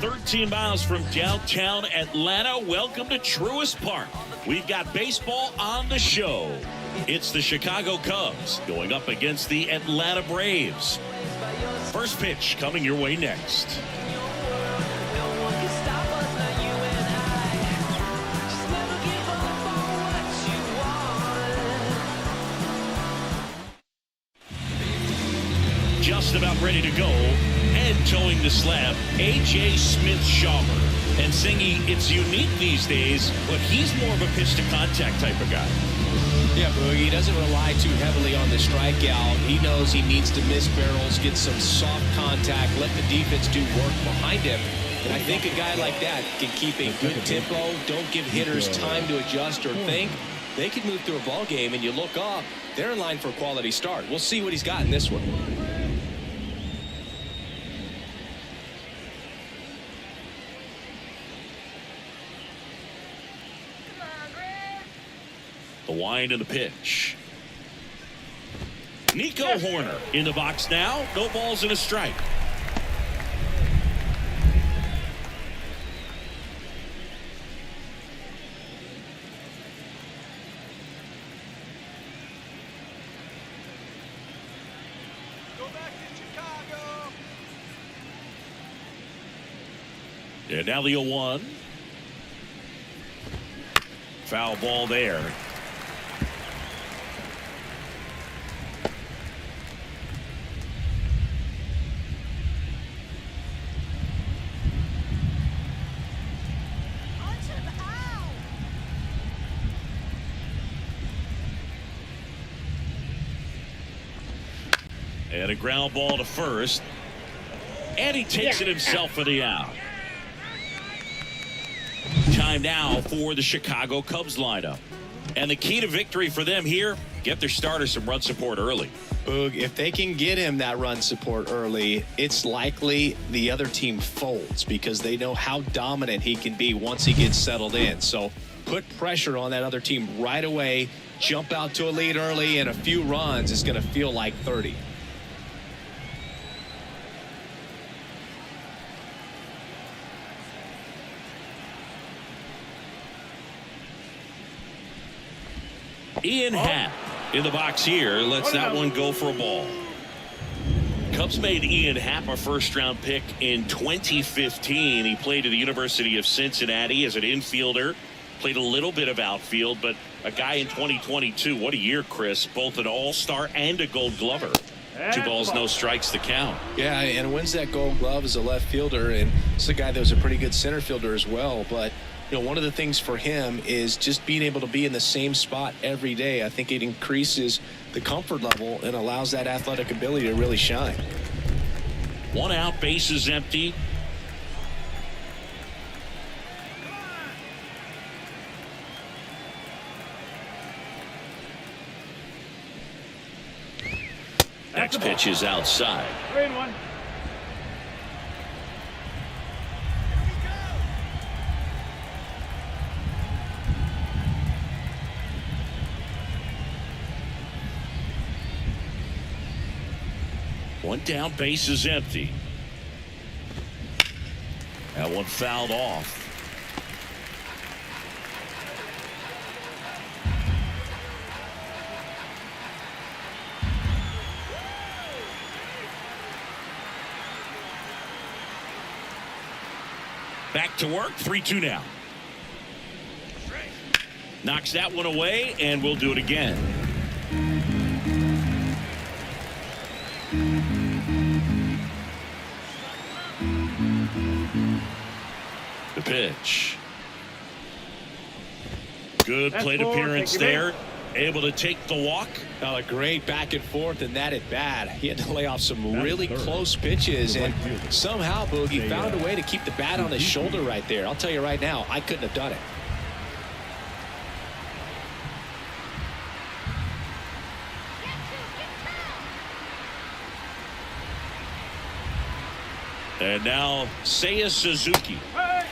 13 miles from downtown Atlanta. Welcome to Truist Park. We've got baseball on the show. It's the Chicago Cubs going up against the Atlanta Braves. First pitch coming your way next. Just about ready to go, and towing the slab, A.J. Smith-Shawver. And Singy, it's unique these days, but he's more of a pitch-to-contact type of guy. Yeah, Boogie, he doesn't rely too heavily on the strikeout. He knows he needs to miss barrels, get some soft contact, let the defense do work behind him. And I think a guy like that can keep a good tempo, don't give hitters time to adjust or think. They can move through a ball game, and you look up, they're in line for a quality start. We'll see what he's got in this one. The wind and the pitch. Nico Horner in the box now. No balls and a strike. Go back to Chicago. And now the 0-1. Foul ball there. And a ground ball to first. And he takes it himself for the out. Time now for the Chicago Cubs lineup. And the key to victory for them here, get their starter some run support early. Boog, if they can get him that run support early, it's likely the other team folds because they know how dominant he can be once he gets settled in. So put pressure on that other team right away, jump out to a lead early, and a few runs is going to feel like 30. Ian Happ in the box here. Lets that one go for a ball. Cubs made Ian Happ a first-round pick in 2015. He played at the University of Cincinnati as an infielder. Played a little bit of outfield, but a guy in 2022. What a year, Chris. Both an all-star and a gold glover. 2 balls, no strikes to count. Yeah, and wins that gold glove as a left fielder, and it's a guy that was a pretty good center fielder as well. But you know, one of the things for him is just being able to be in the same spot every day. I think it increases the comfort level and allows that athletic ability to really shine. 1 out, bases empty. Next pitch is outside. 3-1. One down, base is empty. That one fouled off. Back to work, 3-2 now. Knocks that one away, and we'll do it again. The pitch. Good plate appearance there. Able to take the walk. A great back and forth in that at bat. He had to lay off some really close pitches, and somehow Boogie found a way to keep the bat on his shoulder right there. I'll tell you right now, I couldn't have done it. And now Seiya Suzuki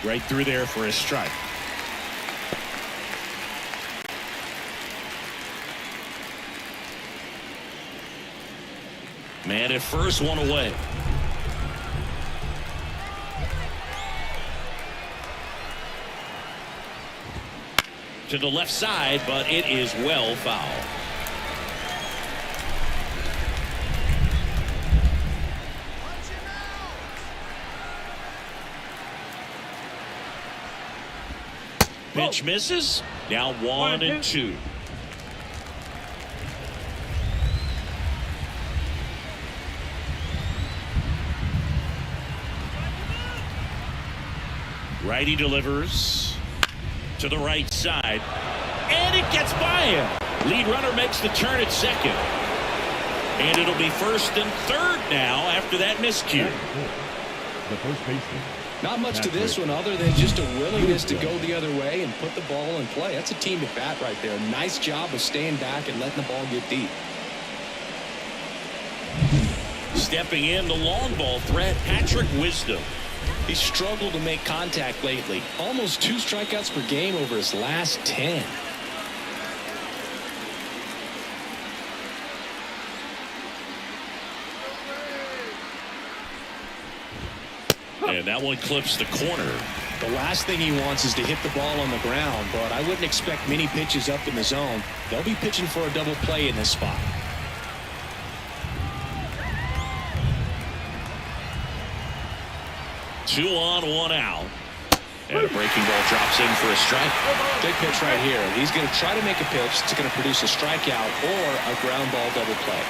right through there for a strike. Man at first, one away. to the left side, but it is well fouled. Pitch misses. Now 1-2. Righty delivers to the right side, and it gets by him. Lead runner makes the turn at second, and it'll be first and third now after that miscue. The first baseman. Not much to this one other than just a willingness to go the other way and put the ball in play. That's a team at bat right there. Nice job of staying back and letting the ball get deep. Stepping in, the long ball threat, Patrick Wisdom. He struggled to make contact lately. Almost 2 strikeouts per game over his last 10. And that one clips the corner. The last thing he wants is to hit the ball on the ground, but I wouldn't expect many pitches up in the zone. They'll be pitching for a double play in this spot. Two on, one out. And a breaking ball drops in for a strike. Big pitch right here. He's going to try to make a pitch that's going to produce a strikeout or a ground ball double play.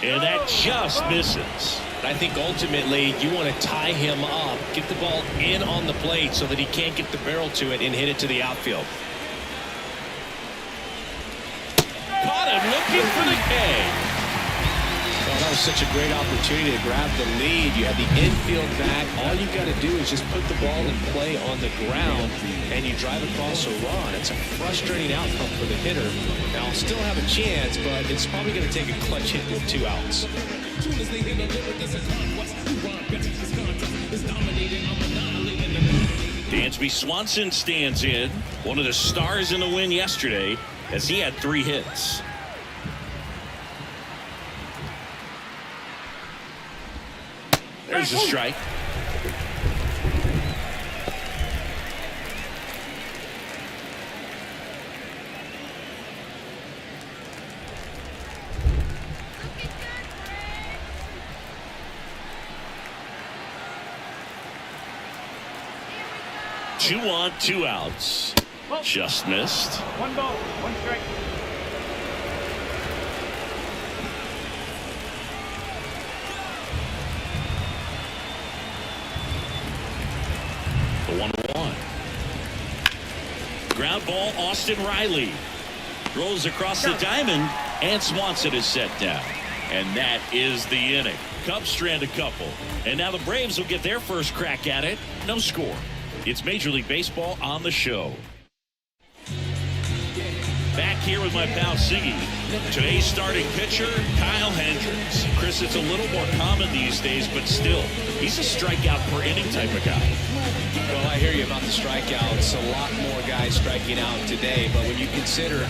And that just misses. I think ultimately you want to tie him up, get the ball in on the plate so that he can't get the barrel to it and hit it to the outfield. Caught him looking for the K. Oh, that was such a great opportunity to grab the lead. You have the infield back. All you got to do is just put the ball in play on the ground, and you drive across a run. It's a frustrating outcome for the hitter. Now, still have a chance, but it's probably going to take a clutch hit with 2 outs. Dansby Swanson stands in, one of the stars in the win yesterday, as he had 3 hits. There's a strike. Two on, 2 outs. Just missed. 1 ball, 1 strike. The 1-1. Ground ball, Austin Riley. Throws across the diamond, and Swanson is set down. And that is the inning. Cubs strand a couple. And now the Braves will get their first crack at it. No score. It's Major League Baseball on the show. Back here with my pal Siggy. Today's starting pitcher, Kyle Hendricks. Chris, it's a little more common these days, but still, he's a strikeout per inning type of guy. Well, I hear you about the strikeouts. A lot more guys striking out today, but when you consider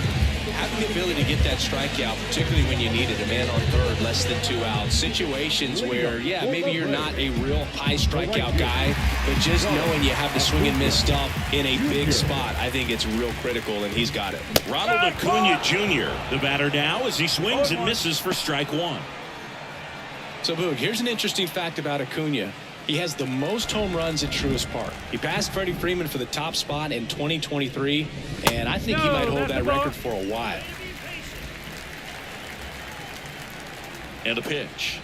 having the ability to get that strikeout, particularly when you need it, a man on third, less than 2 outs, situations where, yeah, maybe you're not a real high strikeout guy, but just knowing you have the swing and miss stuff in a big spot, I think it's real critical, and he's got it. Ronald Acuna Jr., the batter now, as he swings and misses for strike 1. So, Boog, here's an interesting fact about Acuna. He has the most home runs at Truist Park. He passed Freddie Freeman for the top spot in 2023, and I think he might hold that record for a while. And a pitch.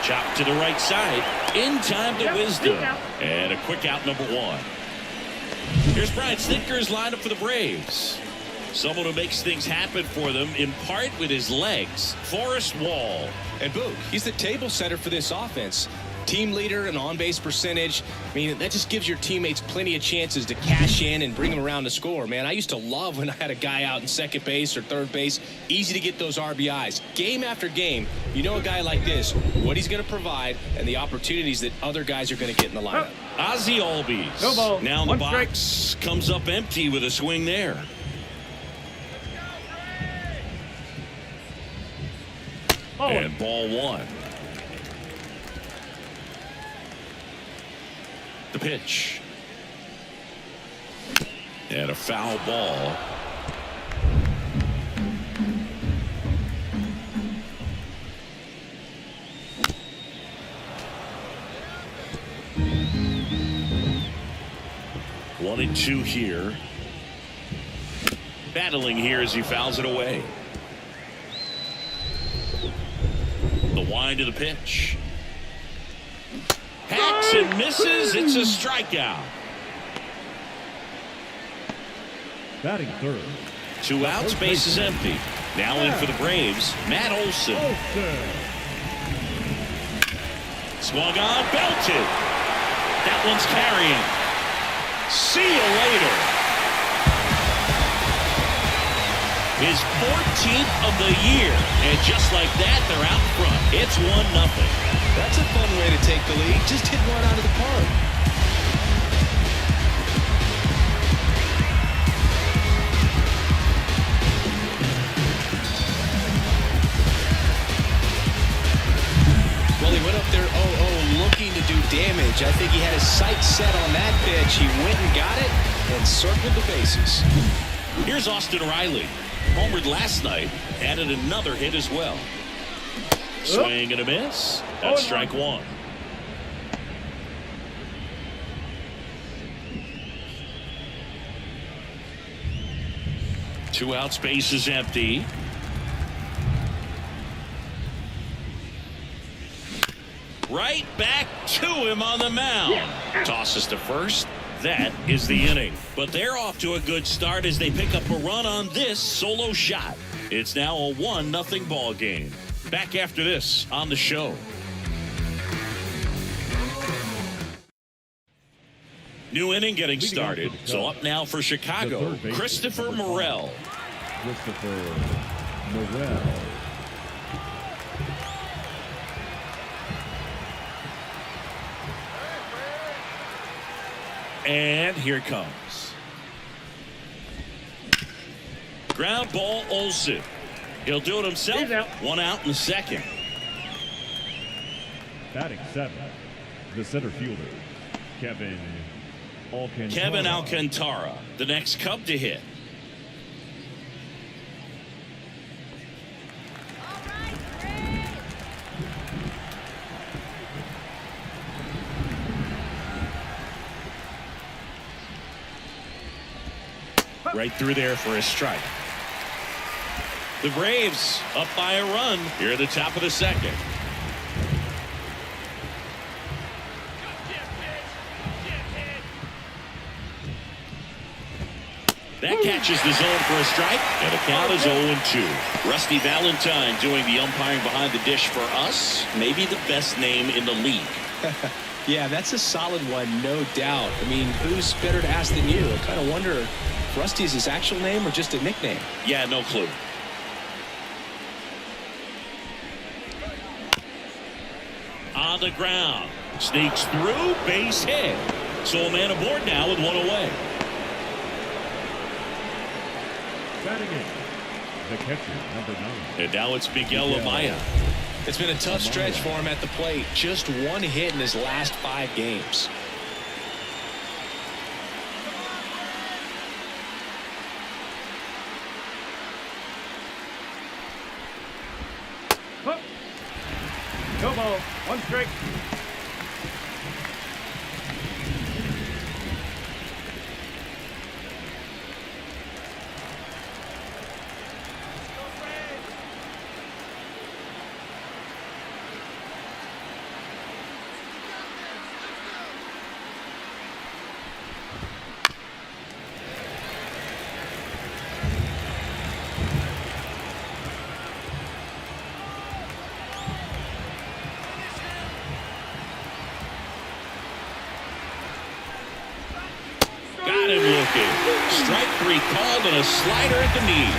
Chop to the right side. In time to Wisdom. And a quick out, number 1. Here's Brian Snitker's lineup for the Braves. Someone who makes things happen for them, in part with his legs, Forrest Wall. And Boog, he's the table setter for this offense. Team leader and on-base percentage. I mean, that just gives your teammates plenty of chances to cash in and bring them around to score. Man, I used to love when I had a guy out in second base or third base. Easy to get those RBIs. Game after game, you know a guy like this, what he's going to provide and the opportunities that other guys are going to get in the lineup. Ozzie Albies. Now in the box, comes up empty with a swing there. And ball one. The pitch. And a foul ball. One and two here. Battling here as he fouls it away. The wind of the pitch. Hacks and misses. It's a strikeout. Batting third. Two outs, base is empty. Now in for the Braves, Matt Olson. Swung on, belted. That one's carrying. See you later. His 14th of the year. And just like that, they're out front. It's 1-0. That's a fun way to take the lead. Just hit one out of the park. Well, he went up there 0-0 looking to do damage. I think he had his sights set on that pitch. He went and got it and circled the bases. Here's Austin Riley. Homered last night. Added another hit as well. Swing and a miss. That's strike one. Two outs, base is empty. Right back to him on the mound. Tosses to first. That is the inning. But they're off to a good start as they pick up a run on this solo shot. It's now a 1-0 ball game. Back after this on the show. New inning getting started. So up now for Chicago, Christopher Morel. And here it comes. Ground ball, Olson. He'll do it himself. One out in the second. Batting seventh, the center fielder, Kevin Alcantara, the next Cub to hit. Right through there for a strike. The Braves up by a run here at the top of the second. That catches the zone for a strike, and the count is 0-2. Rusty Valentine doing the umpiring behind the dish for us. Maybe the best name in the league. Yeah, that's a solid one, no doubt. I mean, who's better to ask than you? I kind of wonder if Rusty is his actual name or just a nickname. Yeah, no clue. On the ground. Sneaks through, base hit. So a man aboard now with one away. Batting in, the catcher, number 9. And now it's Miguel Amaya. It's been a tough stretch for him at the plate. Just one hit in his last 5 games. No ball. One strike. Strike 3 called and a slider at the knees.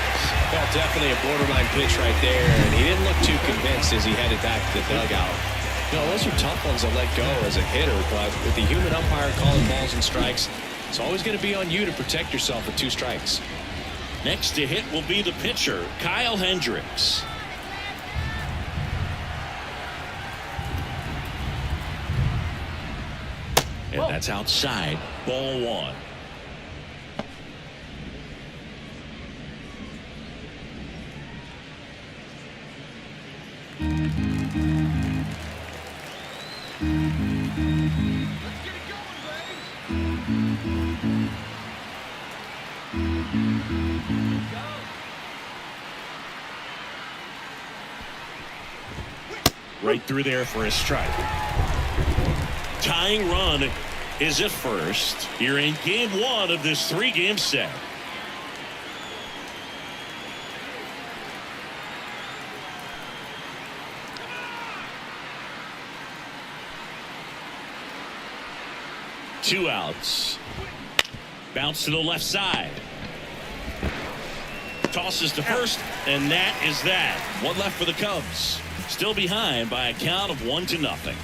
Well, definitely a borderline pitch right there, and he didn't look too convinced as he headed back to the dugout. You know, those are tough ones to let go as a hitter, but with the human umpire calling balls and strikes, it's always going to be on you to protect yourself with 2 strikes. Next to hit will be the pitcher, Kyle Hendricks. That's outside. Ball one. Right through there for a strike. Tying run is at first. Here in game one of this 3-game set. Two outs. Bounce to the left side. Tosses to first, and that is that. One left for the Cubs. Still behind by a count of 1-0.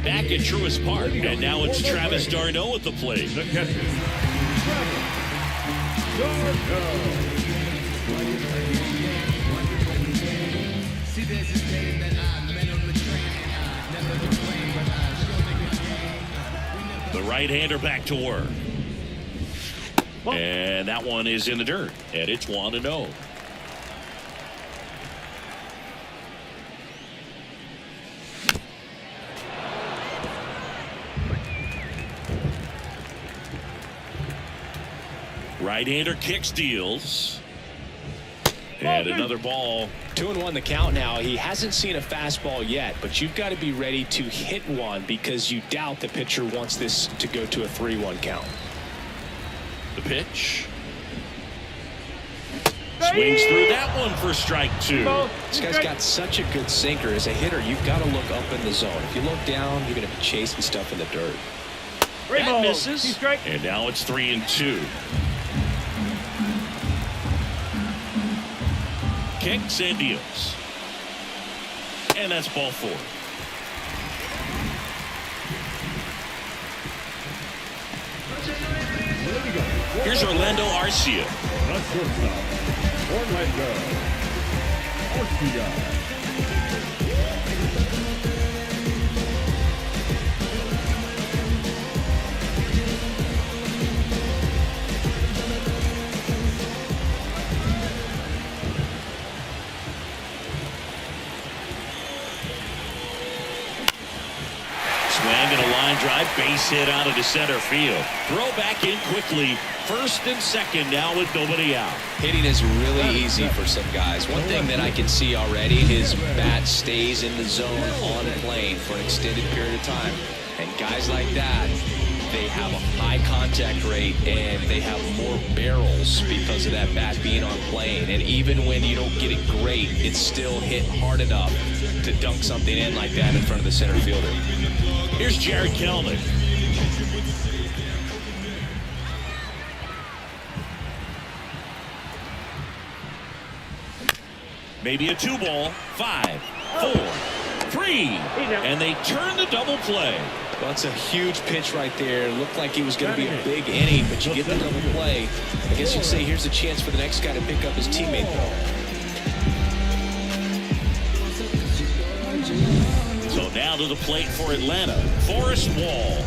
Back at Truist Park, and now it's Travis d'Arnaud at the plate. The catcher, Travis d'Arnaud. The right-hander back to work. And that one is in the dirt, and it's 1-0. Right-hander kicks, deals. And another ball. 2-1 the count now. He hasn't seen a fastball yet, but you've got to be ready to hit one because you doubt the pitcher wants this to go to a 3-1 count. The pitch. Swings through that one for strike two. This guy's got such a good sinker. As a hitter, you've got to look up in the zone. If you look down, you're going to be chasing stuff in the dirt. That misses. And now it's 3-2. Kicks and deals. And that's ball four. Here's Orlando Arcia. The shortstop, Orlando Arcia. Drive, base hit out of the center field. Throw back in quickly. First and second now with nobody out. Hitting is really easy for some guys. One thing that I can see already, his bat stays in the zone on plane for an extended period of time. And guys like that, they have a high contact rate and they have more barrels because of that bat being on plane. And even when you don't get it great, it's still hit hard enough to dunk something in like that in front of the center fielder. Here's Jared Kelnick. Maybe a 2-ball. 5, 4, 3. And they turn the double play. Well, it's a huge pitch right there. It looked like it was going to be a big inning, but you get the double play. I guess you'd say here's a chance for the next guy to pick up his teammate, though. So now to the plate for Atlanta, Forrest Wall.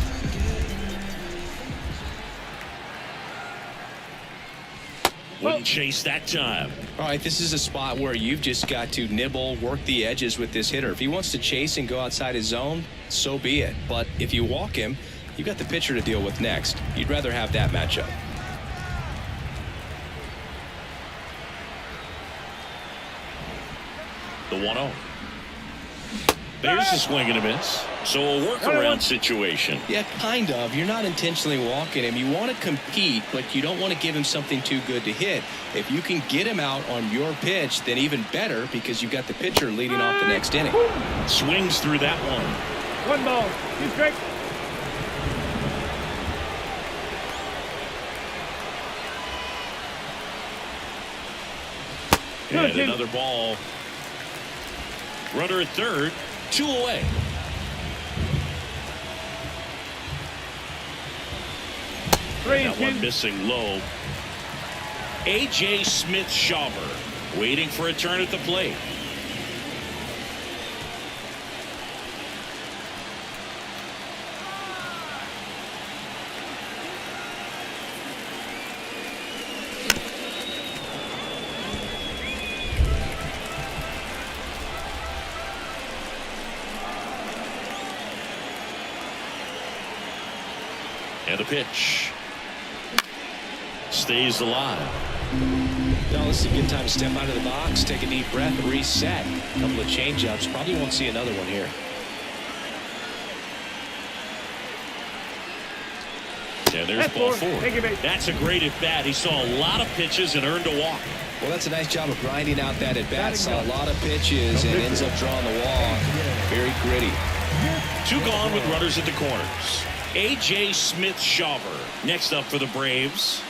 Wouldn't chase that time. All right, this is a spot where you've just got to nibble, work the edges with this hitter. If he wants to chase and go outside his zone, so be it. But if you walk him, you've got the pitcher to deal with next. You'd rather have that matchup. The 1-0. There's a swing and a miss. So a workaround situation. Yeah, kind of. You're not intentionally walking him. You want to compete, but you don't want to give him something too good to hit. If you can get him out on your pitch, then even better because you've got the pitcher leading off the next inning. Swings through that one. 1 ball, 2 strikes. And another ball. Runner at third, 2 away. That one missing low. A.J. Smith-Shawver waiting for a turn at the plate. And a pitch. Stays alive. No, this is a good time to step out of the box, take a deep breath, and reset. A couple of change-ups. Probably won't see another one here. And there's ball four. That's a great at-bat. He saw a lot of pitches and earned a walk. Well, that's a nice job of grinding out that at-bat. Saw a lot of pitches and ends up drawing the walk. Very gritty. 2 gone with runners at the corners. A.J. Smith-Shawver next up for the Braves.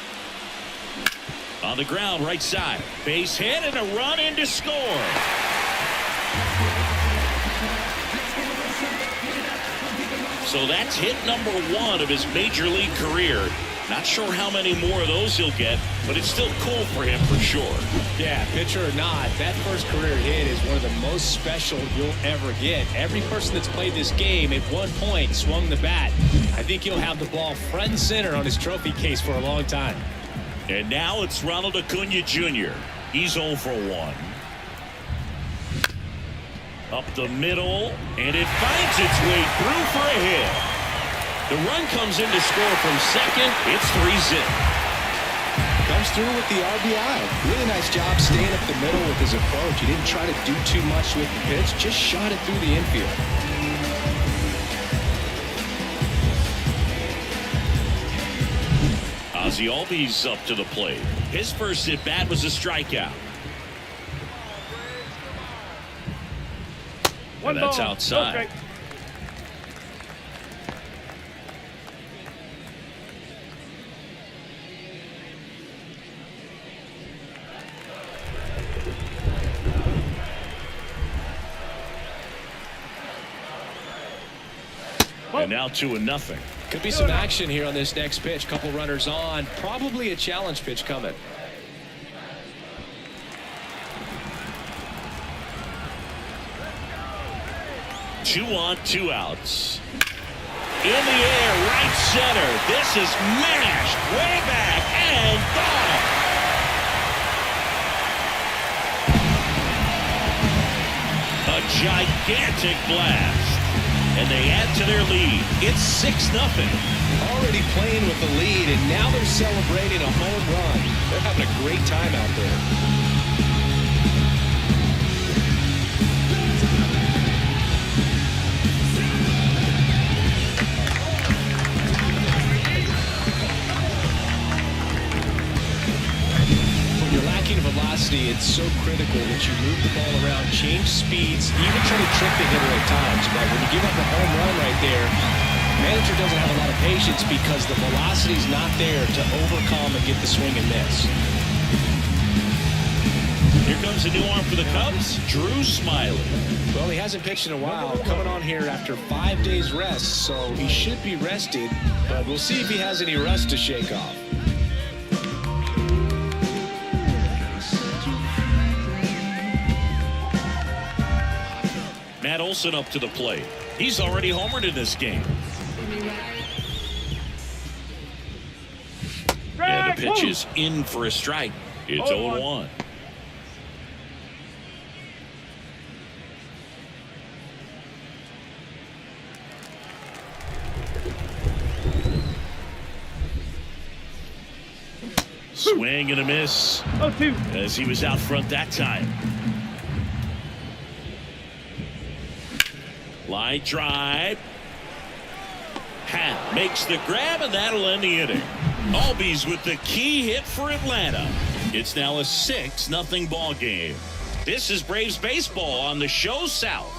On the ground, right side. Base hit and a run in to score. So that's hit number 1 of his major league career. Not sure how many more of those he'll get, but it's still cool for him for sure. Yeah, pitcher or not, that first career hit is one of the most special you'll ever get. Every person that's played this game at one point swung the bat. I think he'll have the ball front and center on his trophy case for a long time. And now it's Ronald Acuna Jr. He's 0 for 1. Up the middle, and it finds its way through for a hit. The run comes in to score from second. It's 3-0. Comes through with the RBI. Really nice job staying up the middle with his approach. He didn't try to do too much with the pitch, just shot it through the infield. Ozzie Albies up to the plate. His first at bat was a strikeout. And that's outside. And now 2-0. Could be some action here on this next pitch. Couple runners on. Probably a challenge pitch coming. Two on, 2 outs. In the air, right center. This is mashed way back and gone. A gigantic blast. And they add to their lead. It's 6-0. Already playing with the lead, and now they're celebrating a home run. They're having a great time out there. Velocity, it's so critical that you move the ball around, change speeds, even try to trick the hitter at times. But when you give up a home run right there, manager doesn't have a lot of patience because the velocity's not there to overcome and get the swing and miss. Here comes a new arm for the Cubs, Drew Smiley. Well, he hasn't pitched in a while, coming on here after 5 days rest, so he should be rested, but we'll see if he has any rust to shake off. Matt Olson up to the plate. He's already homered in this game. And the pitch is in for a strike. It's 0-1. Swing and a miss. 0-2. As he was out front that time. Line drive. Happ makes the grab, and that'll end the inning. Albies with the key hit for Atlanta. It's now a 6-0 ball game. This is Braves baseball on the Show South.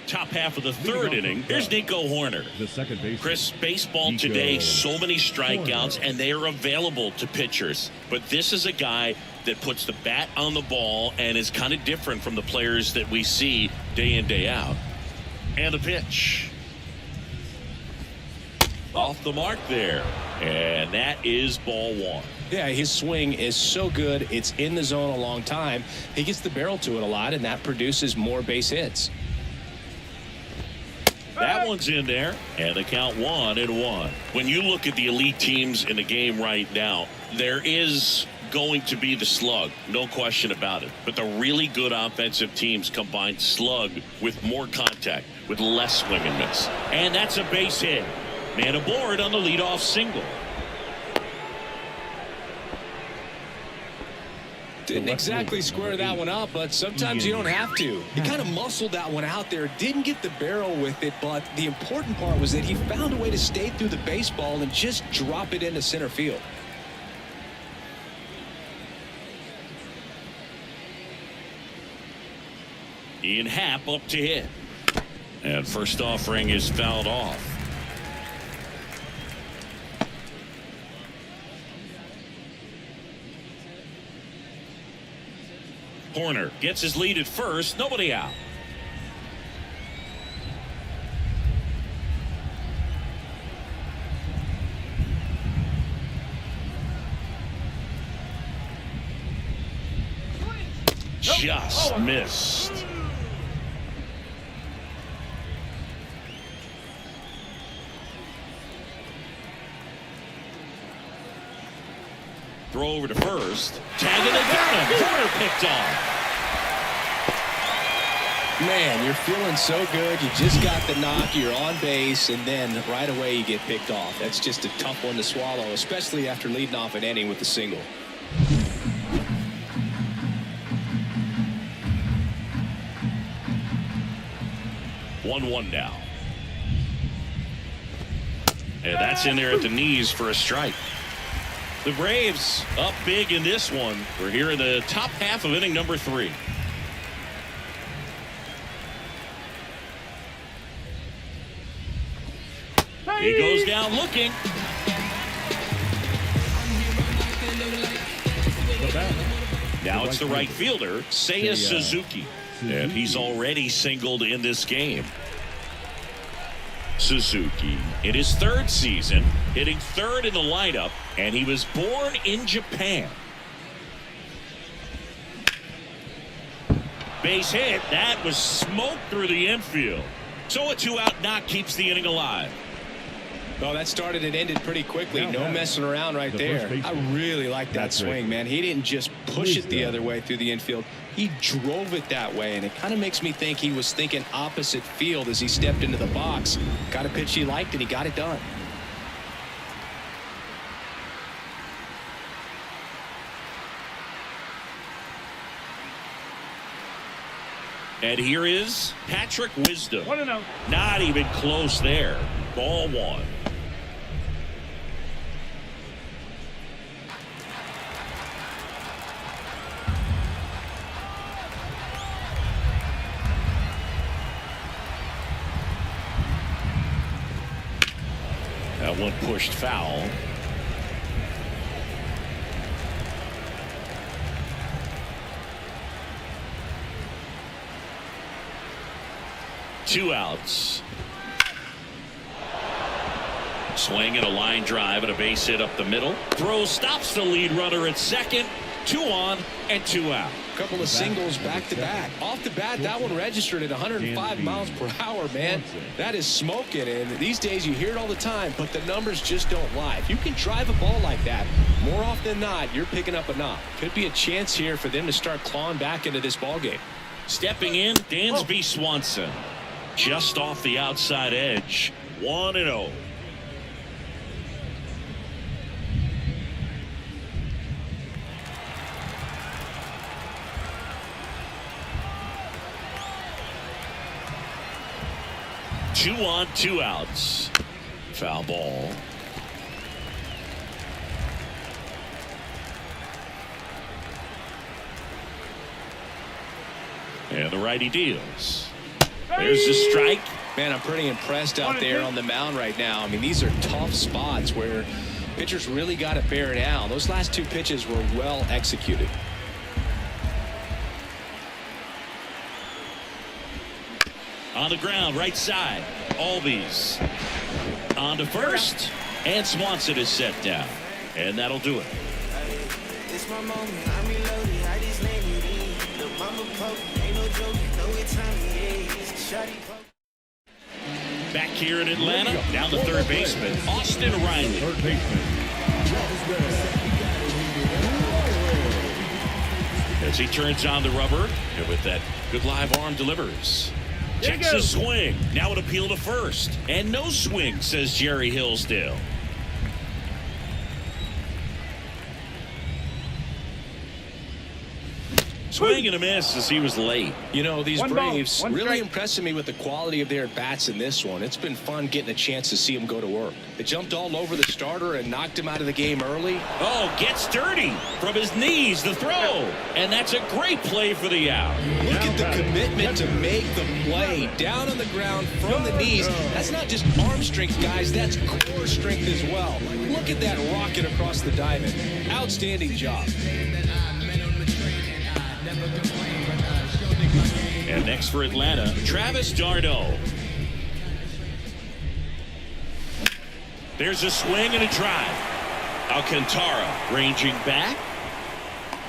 Top half of the third inning. Here's Nico Horner. The second baseman. Chris, baseball today, so many strikeouts, and they are available to pitchers. But this is a guy that puts the bat on the ball and is kind of different from the players that we see day in, day out. And the pitch. Off the mark there. And that is ball one. Yeah, his swing is so good. It's in the zone a long time. He gets the barrel to it a lot, and that produces more base hits. That one's in there, and the count 1-1. When you look at the elite teams in the game right now, there is going to be the slug, no question about it. But the really good offensive teams combine slug with more contact, with less swing and miss. And that's a base hit. Man aboard on the leadoff single. Didn't exactly square that one up, but sometimes you don't have to. He kind of muscled that one out there, didn't get the barrel with it, but the important part was that he found a way to stay through the baseball and just drop it into center field. Ian Happ up to hit. And first offering is fouled off. Horner gets his lead at first. Nobody out. Just missed. Throw over to first. Tagging it down. Corner picked off. Man, you're feeling so good. You just got the knock. You're on base, and then right away you get picked off. That's just a tough one to swallow, especially after leading off an inning with a single. One now. And that's in there at the knees for a strike. The Braves up big in this one. We're here in the top half of inning number 3. He goes down looking. Now it's the right fielder, Seiya Suzuki. And he's already singled in this game. Suzuki in his 3rd season, hitting 3rd in the lineup, and he was born in Japan. Base hit. That was smoked through the infield. So a 2-out knock keeps the inning alive. Well, that started and ended pretty quickly. No messing around right there. I really like that swing, man. He didn't just push it the other way through the infield. He drove it that way, and it kind of makes me think he was thinking opposite field as he stepped into the box. Got a pitch he liked, and he got it done. And here is Patrick Wisdom. 1-0. Not even close there. Ball one. That one pushed foul. Two outs. Swing and a line drive and a base hit up the middle. Throw stops the lead runner at second. 2 on and 2 out. A couple of singles back to back. Off the bat, that one registered at 105 miles per hour, man. That is smoking, and these days you hear it all the time, but the numbers just don't lie. If you can drive a ball like that, more often than not, you're picking up a knock. Could be a chance here for them to start clawing back into this ball game. Stepping in, Dansby Swanson. Just off the outside edge. 1-0. Two on, 2 outs. Foul ball. And the righty deals. There's the strike. Man, I'm pretty impressed out there on the mound right now. I mean, these are tough spots where pitchers really got to bear down. Those last 2 pitches were well executed. On the ground, right side. Albies On to first, and Swanson is set down, and that'll do it. It's my moment, I'm reloaded, I just let it in. The mama poke, ain't no joke, know what time it is. Shawty poke. Back here in Atlanta, down the third baseman, Austin Riley. Third baseman. As he turns on the rubber, and with that good live arm delivers. Checks his swing. Now an appeal to first. And no swing, says Jerry Hillsdale. Swing and a miss as he was late. You know, these One ball, Braves one really strike. impressing me with the quality of their bats in this one. It's been fun getting a chance to see them go to work. They jumped all over the starter and knocked him out of the game early. Oh, gets dirty from his knees, the throw. And that's a great play for the out. Look at the commitment to make the play down on the ground from the knees. That's not just arm strength, guys. That's core strength as well. Look at that rocket across the diamond. Outstanding job. And next for Atlanta, Travis d'Arnaud. There's a swing and a drive. Alcantara ranging back.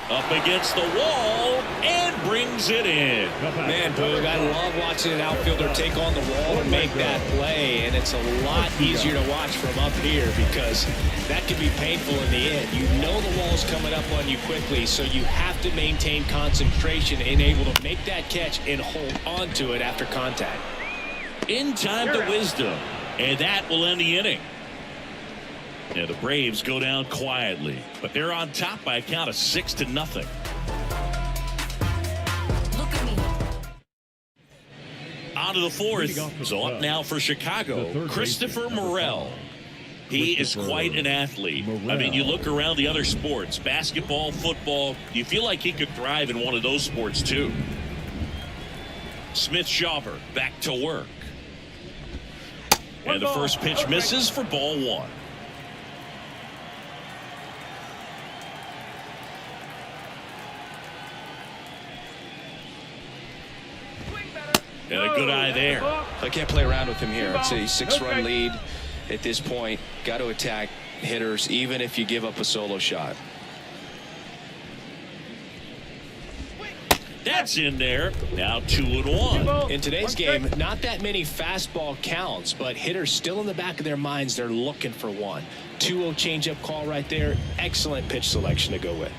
Up against the wall and brings it in. Man, Boog, I love watching an outfielder take on the wall and make that play, and it's a lot easier to watch from up here because that can be painful in the end. You know the wall's coming up on you quickly, so you have to maintain concentration and able to make that catch and hold on to it after contact. In time to Wisdom, and that will end the inning. Yeah, the Braves go down quietly, but they're on top by a count of 6-0. On to the fourth. So up now for Chicago, Christopher Morel. He is quite an athlete. I mean, you look around the other sports, basketball, football, you feel like he could thrive in one of those sports too. Smith-Shawver back to work. And the first pitch misses for ball one. And a good eye there. I can't play around with him here. It's a 6-run lead at this point. Got to attack hitters even if you give up a solo shot. That's in there. Now 2-1. In today's game, not that many fastball counts, but hitters still in the back of their minds, they're looking for one. 2-0 changeup call right there. Excellent pitch selection to go with.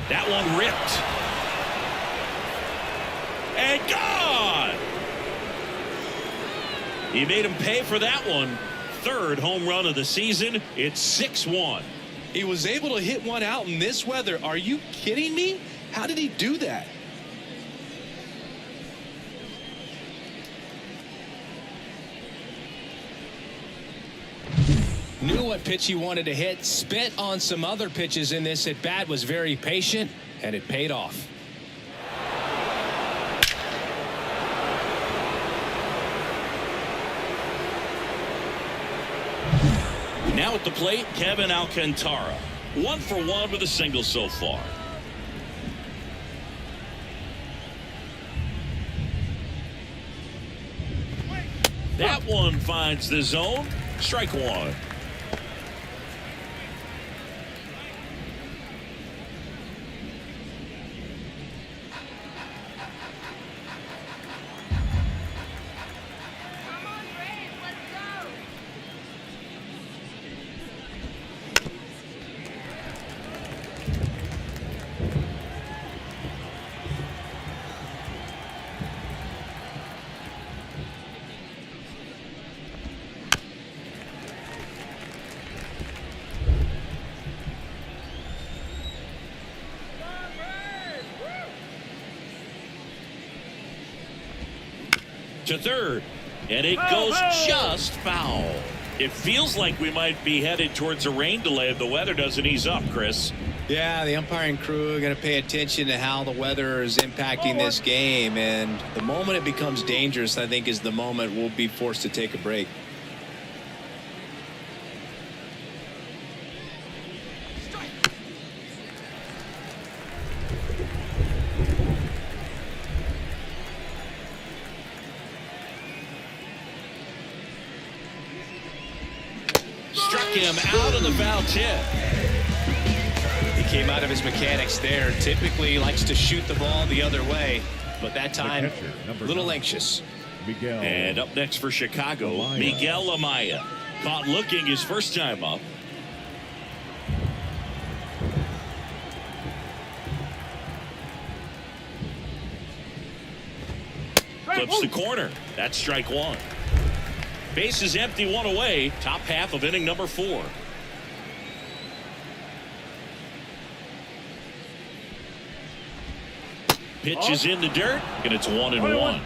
That one ripped. And gone. He made him pay for that one. Third home run of the season. It's 6-1. He was able to hit one out in this weather. Are you kidding me? How did he do that? Knew what pitch he wanted to hit, spit on some other pitches in this at bat, was very patient, and it paid off. Now at the plate, Kevin Alcantara. 1 for 1 with a single so far. That one finds the zone. Strike one. To third, and it goes just foul. It feels like we might be headed towards a rain delay if the weather doesn't ease up, Chris. Yeah, the umpiring crew are going to pay attention to how the weather is impacting this game, and the moment it becomes dangerous, I think, is the moment we'll be forced to take a break. him out of the foul tip. He came out of his mechanics there. Typically he likes to shoot the ball the other way, but that time a little anxious. Miguel. And up next for Chicago, Amaya. Miguel Amaya. Caught looking his first time up. Flips the corner. That's strike one. Base is empty, one away. Top half of inning number 4. Pitch is in the dirt, and it's 1-1.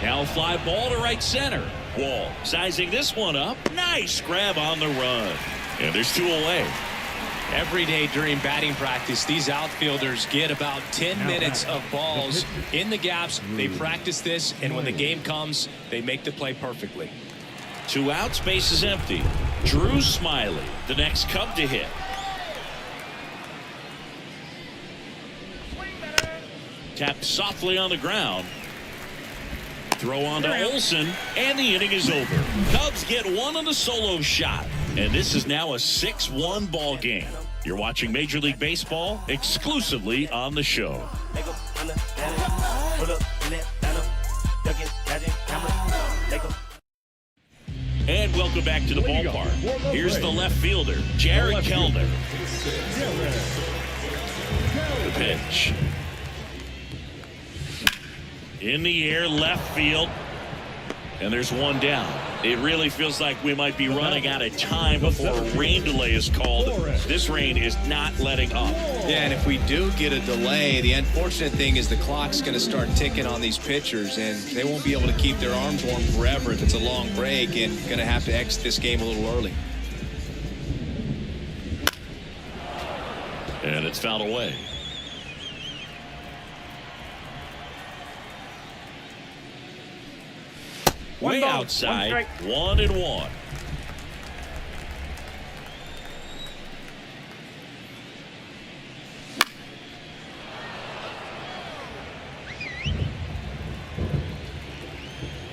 Now fly ball to right center. Wall sizing this one up. Nice grab on the run. And there's 2 away. Every day during batting practice, these outfielders get about 10 minutes of balls in the gaps. They practice this, and when the game comes, they make the play perfectly. 2 outs, base is empty. Drew Smiley, the next Cub to hit. Tapped softly on the ground. Throw on to Olsen, and the inning is over. Cubs get one on the solo shot, and this is now a 6-1 ball game. You're watching Major League Baseball exclusively on the show. And welcome back to the ballpark. Here's the left fielder, Jared Kellner. The pitch. In the air, left field. And there's one down. It really feels like we might be running out of time before a rain delay is called. This rain is not letting up. Yeah, and if we do get a delay, the unfortunate thing is the clock's going to start ticking on these pitchers, and they won't be able to keep their arms warm forever if it's a long break, and going to have to exit this game a little early. And it's fouled away. Way outside, 1-1.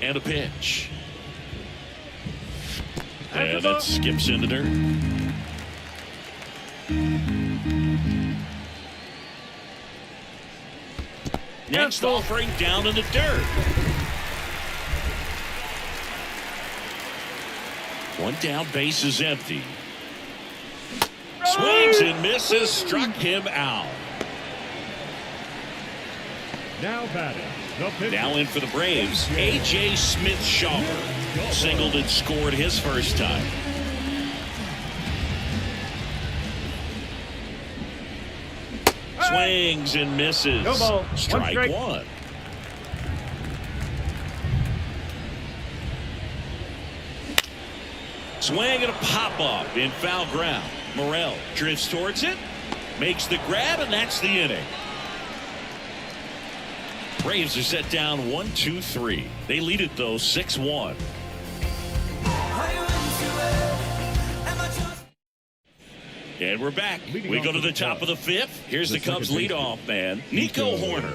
And a pitch. And that skips into dirt. Next offering down in the dirt. One down, base is empty. Swings and misses, struck him out. Now batting. The pitcher. Now in for the Braves, A.J. Smith-Shawver. Singled and scored his first time. Swings and misses. No ball. Strike one. Swing and a pop-up in foul ground. Morel drifts towards it, makes the grab, and that's the inning. Braves are set down 1-2-3. They lead it, though, 6-1. And we're back. We go to the top of the 5th. Here's the Cubs leadoff man, Nico Hoerner.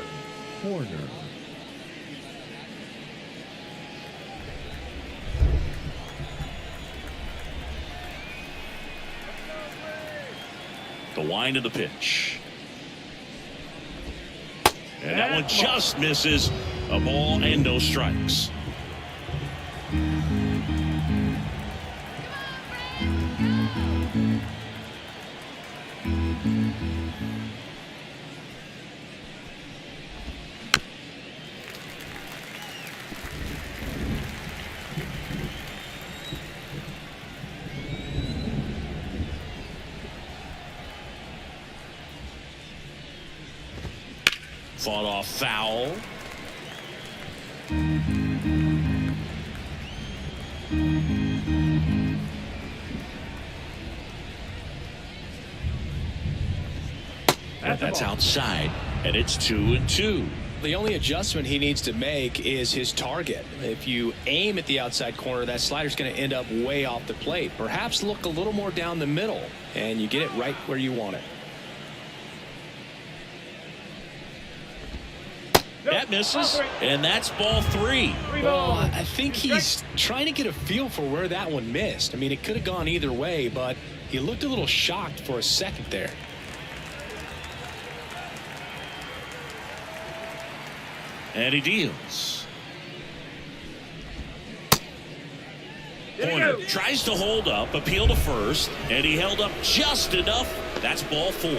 The wind of the pitch. And that one just misses. A ball and no strikes. Fought off foul. And that's outside, and it's 2-2. The only adjustment he needs to make is his target. If you aim at the outside corner, that slider's going to end up way off the plate. Perhaps look a little more down the middle, and you get it right where you want it. That misses, and that's ball 3. Well, I think he's trying to get a feel for where that one missed. I mean, it could have gone either way, but he looked a little shocked for a second there. And he deals. Horner tries to hold up, appeal to first, and he held up just enough. That's ball 4.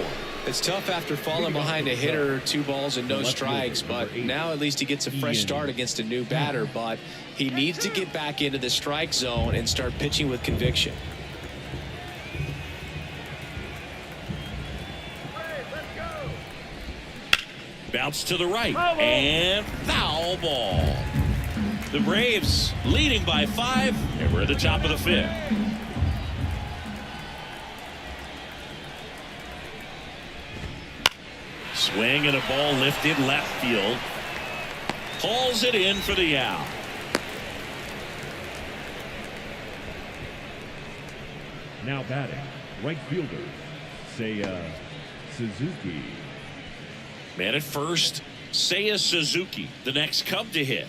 It's tough after falling behind a hitter, 2 balls and no strikes, but now at least he gets a fresh start against a new batter, but he needs to get back into the strike zone and start pitching with conviction. Bounce to the right, and foul ball. The Braves leading by 5, and we're at the top of the 5th. Swing and a ball lifted left field. Pulls it in for the out. Now batting, right fielder, Seiya Suzuki. Man at first, Seiya Suzuki, the next Cub to hit.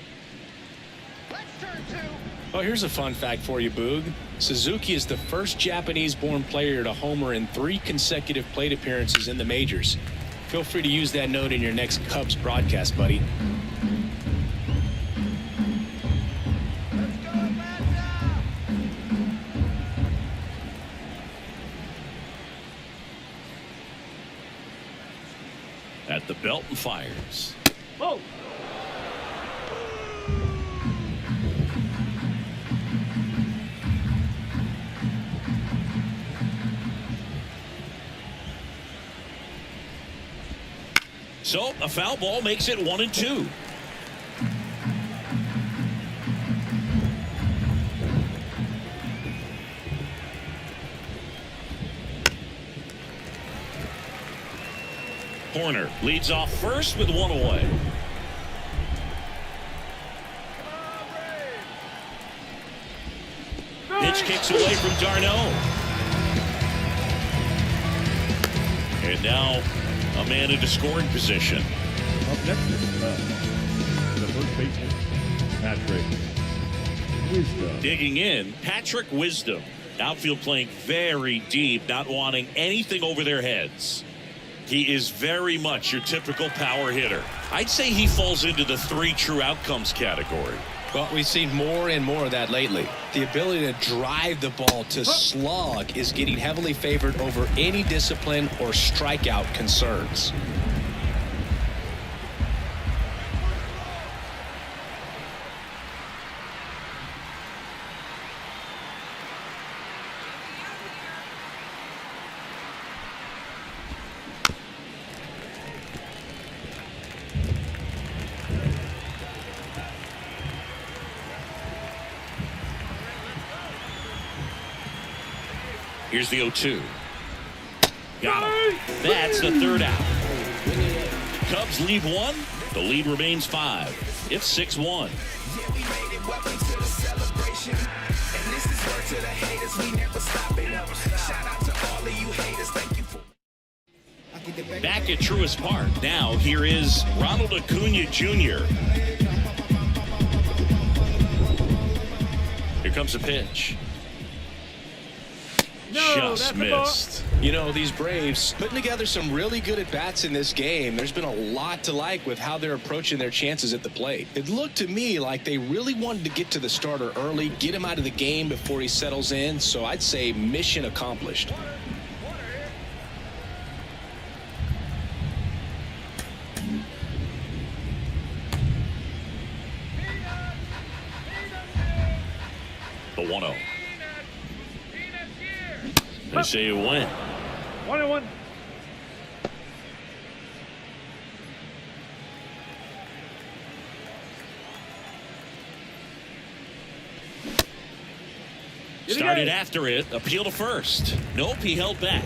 Oh, here's a fun fact for you, Boog. Suzuki is the first Japanese-born player to homer in 3 consecutive plate appearances in the majors. Feel free to use that note in your next Cubs broadcast, buddy. At the belt and fires. Whoa. So a foul ball makes it 1-2. Horner leads off first with 1 away. Pitch kicks away from Darno. And now a man into scoring position. Up next is the first baseman, Patrick Wisdom. Digging in, Patrick Wisdom. Outfield playing very deep, not wanting anything over their heads. He is very much your typical power hitter. I'd say he falls into the 3 true outcomes category. Well, we've seen more and more of that lately. The ability to drive the ball to slug is getting heavily favored over any discipline or strikeout concerns. Here's the 0-2. Got him. That's the 3rd out. Cubs lead 1. The lead remains 5. It's 6-1. Yeah, we made it. Welcome to the celebration. And this is word to the haters. We never stop it up. Shout out to all of you haters. Thank you for. Back at Truist Park. Now here is Ronald Acuna Jr. Here comes a pitch. Just missed. You know, these Braves putting together some really good at-bats in this game. There's been a lot to like with how they're approaching their chances at the plate. It looked to me like they really wanted to get to the starter early, get him out of the game before he settles in. So I'd say mission accomplished. The 1-0. They say it went. 1-1. Started after it. Appeal to first. Nope, he held back.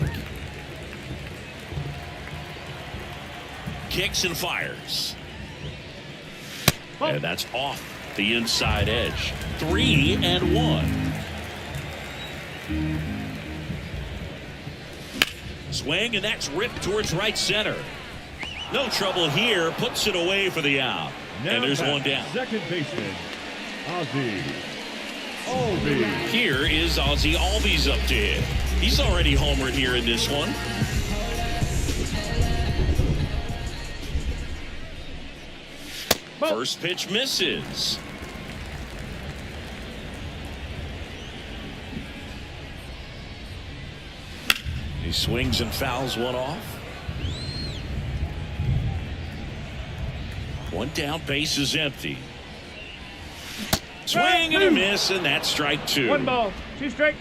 Kicks and fires. And that's off the inside edge. 3-1. Swing, and that's ripped towards right center. No trouble here. Puts it away for the out. And there's one down. Second baseman, Ozzie Albies. Here is Ozzie Albies up to hit. He's already homered here in this one. First pitch misses. He swings and fouls one off. One down, base is empty. Swing and a miss, and that's strike two. 1 ball, 2 strikes.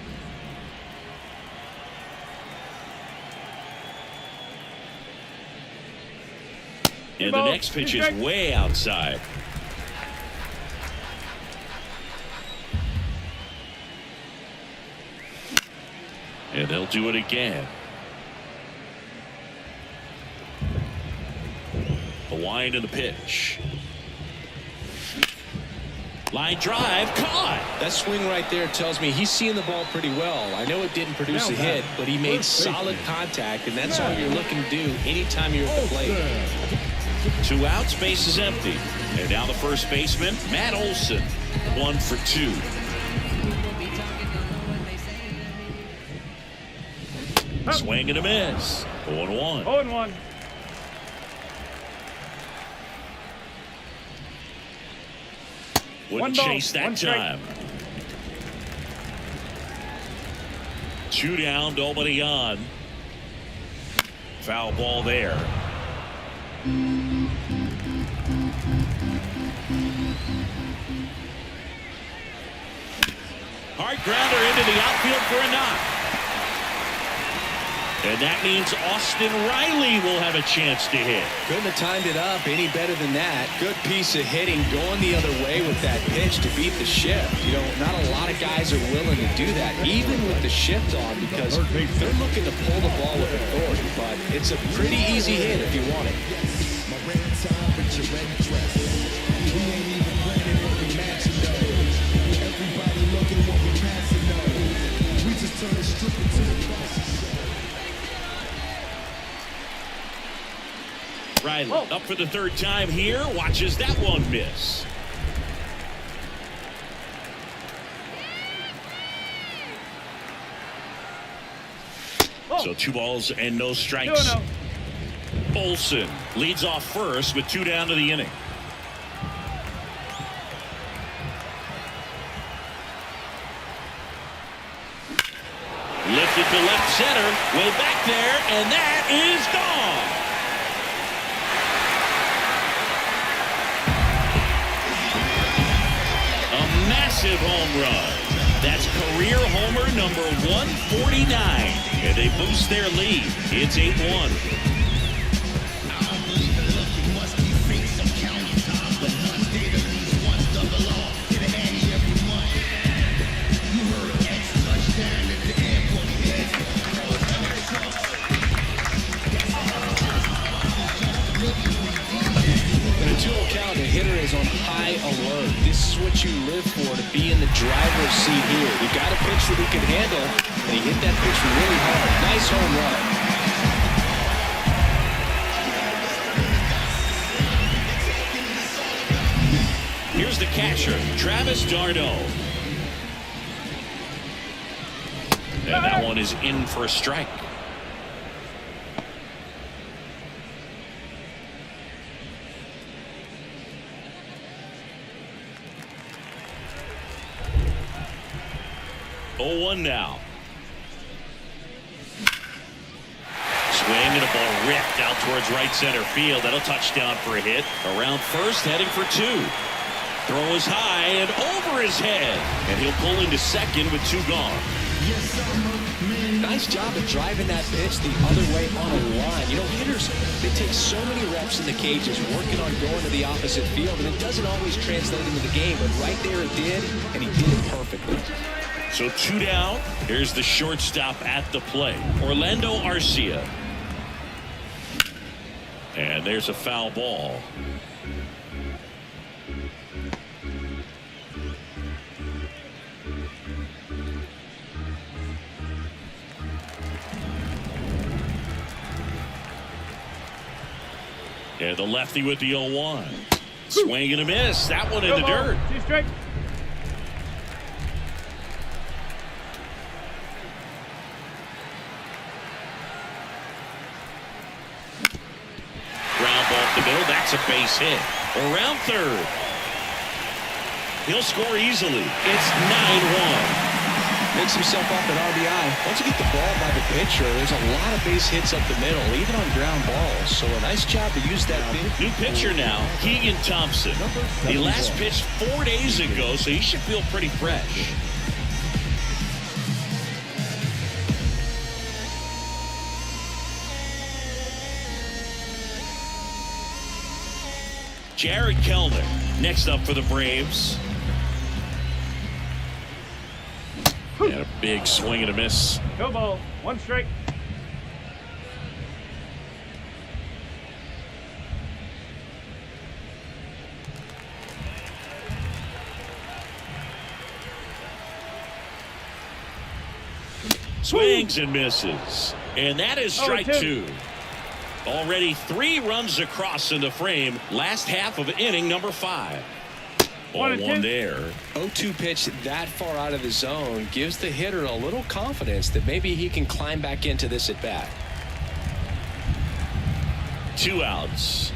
And the next pitch is way outside. And they'll do it again. The wind of the pitch. Line drive, caught. That swing right there tells me he's seeing the ball pretty well. I know it didn't produce a hit, but he made solid contact, and that's all you're looking to do anytime you're at the plate. 2 outs, base is empty. And now the first baseman, Matt Olson, 1 for 2. Swing and a miss. 0-1. 0-1. Wouldn't chase that time. 2 down, nobody on. Foul ball there. Hard grounder into the outfield for a knock. And that means Austin Riley will have a chance to hit. Couldn't have timed it up any better than that. Good piece of hitting going the other way with that pitch to beat the shift. You know, not a lot of guys are willing to do that, even with the shift on, because they're looking to pull the ball with authority. But it's a pretty easy hit if you want it. Riley up for the 3rd time here. Watches that one miss. So 2 balls and no strikes. 2-0. Olson leads off first with 2 down to the inning. Lifted to left center, way back there, and that is gone. A massive home run. That's career homer number 149, and they boost their lead. It's 8-1. On high alert. This is what you live for, to be in the driver's seat here. You got a pitch that he can handle, and he hit that pitch really hard. Nice home run. Here's the catcher, Travis d'Arnaud. And that one is in for a strike. One now. Swing and a ball ripped out towards right center field. That'll touchdown for a hit. Around first, heading for 2. Throw is high and over his head. And he'll pull into second with 2 gone. Nice job of driving that pitch the other way on a line. You know, hitters, they take so many reps in the cages working on going to the opposite field, and it doesn't always translate into the game, but right there it did, and he did it perfectly. So 2 down. Here's the shortstop at the plate, Orlando Arcia. And there's a foul ball. And the lefty with the 0-1. Swing and a miss. That one in the dirt. 2 strike. Ground ball up the middle. That's a base hit. Around third. He'll score easily. It's 9-1. Makes himself up an RBI. Once you get the ball by the pitcher, there's a lot of base hits up the middle, even on ground balls. So a nice job to use that big. New pitcher now, Keegan Thompson. He last pitched 4 days ago, so he should feel pretty fresh. Jared Kelnick next up for the Braves. And a big swing and a miss. No ball. 1 strike. Swings and misses. And that is strike 2. Already 3 runs across in the frame. Last half of inning number 5. 1-1 there. 0-2 pitch that far out of the zone gives the hitter a little confidence that maybe he can climb back into this at bat. 2 outs.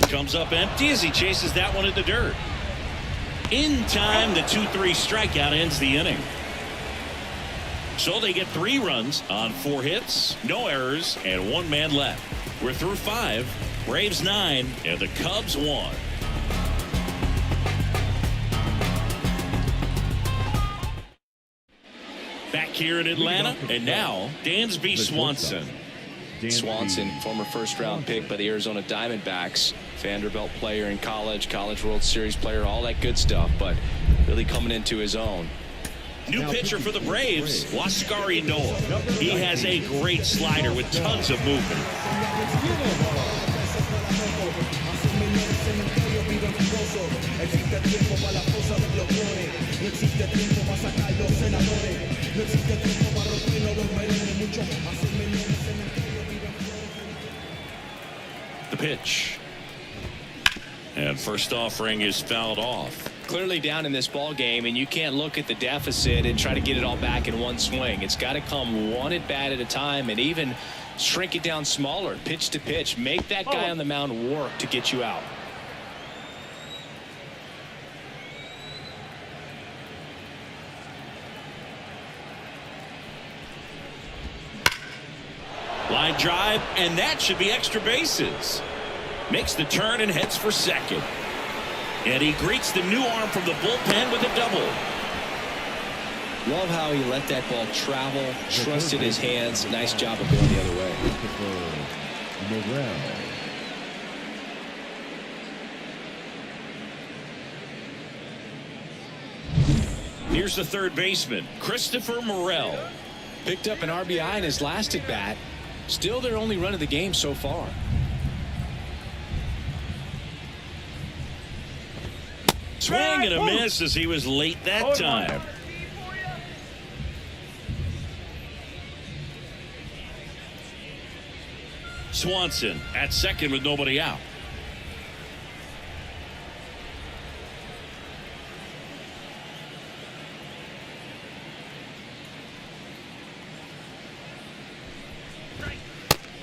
Comes up empty as he chases that one in the dirt. In time, the 2-3 strikeout ends the inning. So they get 3 runs on 4 hits, no errors, and 1 man left. We're through 5. Braves 9 and the Cubs 1. Back here in Atlanta, and now Dansby Swanson. Swanson, former first-round pick by the Arizona Diamondbacks, Vanderbilt player in college, College World Series player, all that good stuff, but really coming into his own. New pitcher for the Braves, Huascar Ynoa. He has a great slider with tons of movement. The pitch. And first offering is fouled off. Clearly down in this ball game, and you can't look at the deficit and try to get it all back in one swing. It's got to come one at bat at a time, and even shrink it down smaller, pitch to pitch. Make that guy on the mound work to get you out. Line drive, and that should be extra bases. Makes the turn and heads for second. And he greets the new arm from the bullpen with a double. Love how he let that ball travel, trusted his hands. Nice job of going the other way. Here's the third baseman, Christopher Morel. Picked up an RBI in his last at bat. Still their only run of the game so far. Swing and a miss as he was late that time. Swanson at second with nobody out.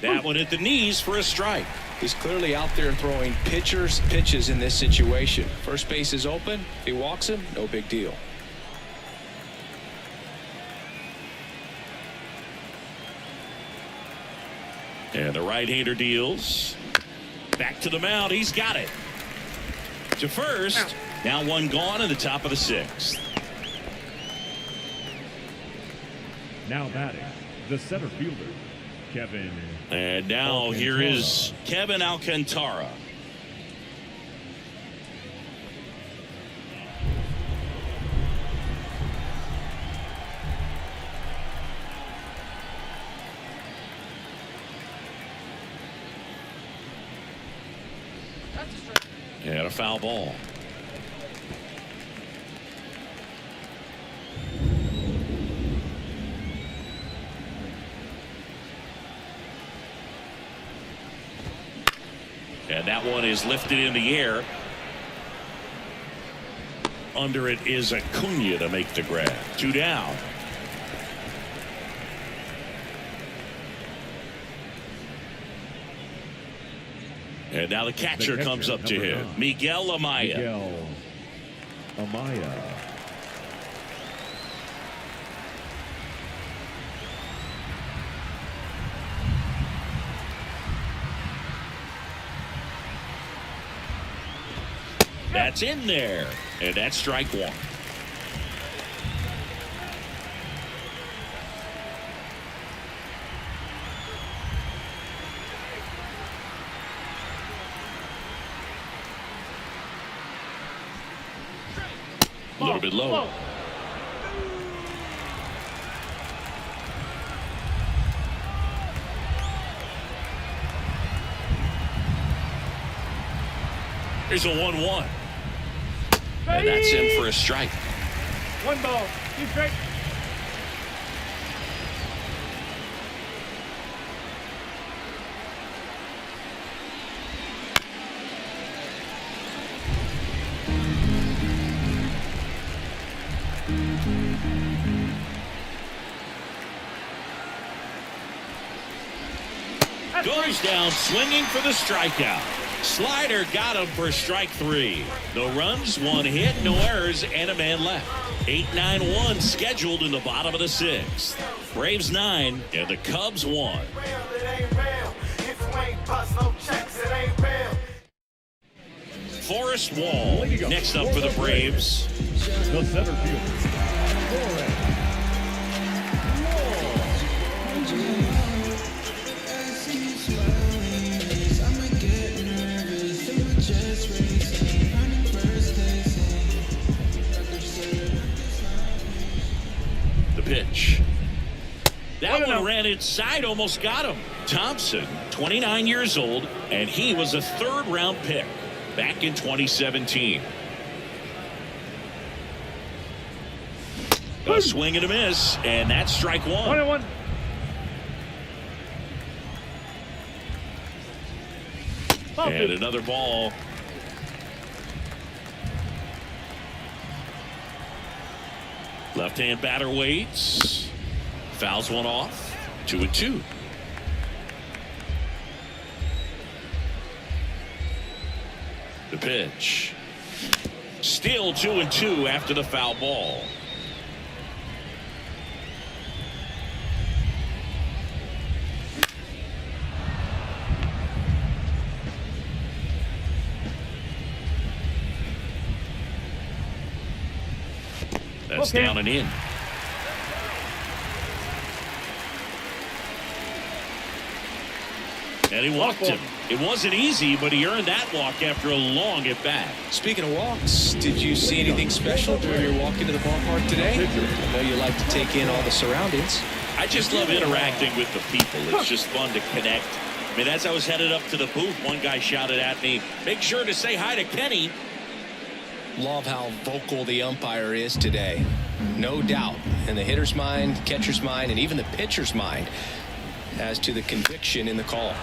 That one at the knees for a strike. He's clearly out there throwing pitches in this situation. First base is open. If he walks him, no big deal. And the right-hander deals. Back to the mound. He's got it. To first. Now 1 gone in the top of the 6th. Now batting, the center fielder, Kevin. And now here is Kevin Alcantara. And a foul ball. And that one is lifted in the air. Under it is Acuna to make the grab. 2 down. And now the catcher comes up to him. Miguel Amaya. Miguel Amaya. That's in there. And that's strike one. A little bit low. Here's a 1-1. And that's in for a strike. 1 ball. 2 strikes. Goes down swinging for the strikeout. Slider got him for strike 3. No runs, 1 hit, no errors, and a man left. 8-9-1 scheduled in the bottom of the 6th. Braves 9 and the Cubs 1. Forrest Wall next up for the Braves. The center fielder. The pitch. That one ran inside, almost got him. Thompson, 29 years old, and he was a 3rd-round pick back in 2017. A swing and a miss, and that's strike 1. 1-1. And another ball. Left-hand batter waits. Fouls one off. 2-2. The pitch. Still 2-2 after the foul ball. That's down and in. And he walked him. It wasn't easy, but he earned that walk after a long at bat. Speaking of walks, did you see anything special during your walk into the ballpark today? I know you like to take in all the surroundings. I just love interacting with the people. It's just fun to connect. I mean, as I was headed up to the booth, one guy shouted at me, "Make sure to say hi to Kenny." Love how vocal the umpire is today. No doubt in the hitter's mind, catcher's mind, and even the pitcher's mind as to the conviction in the call.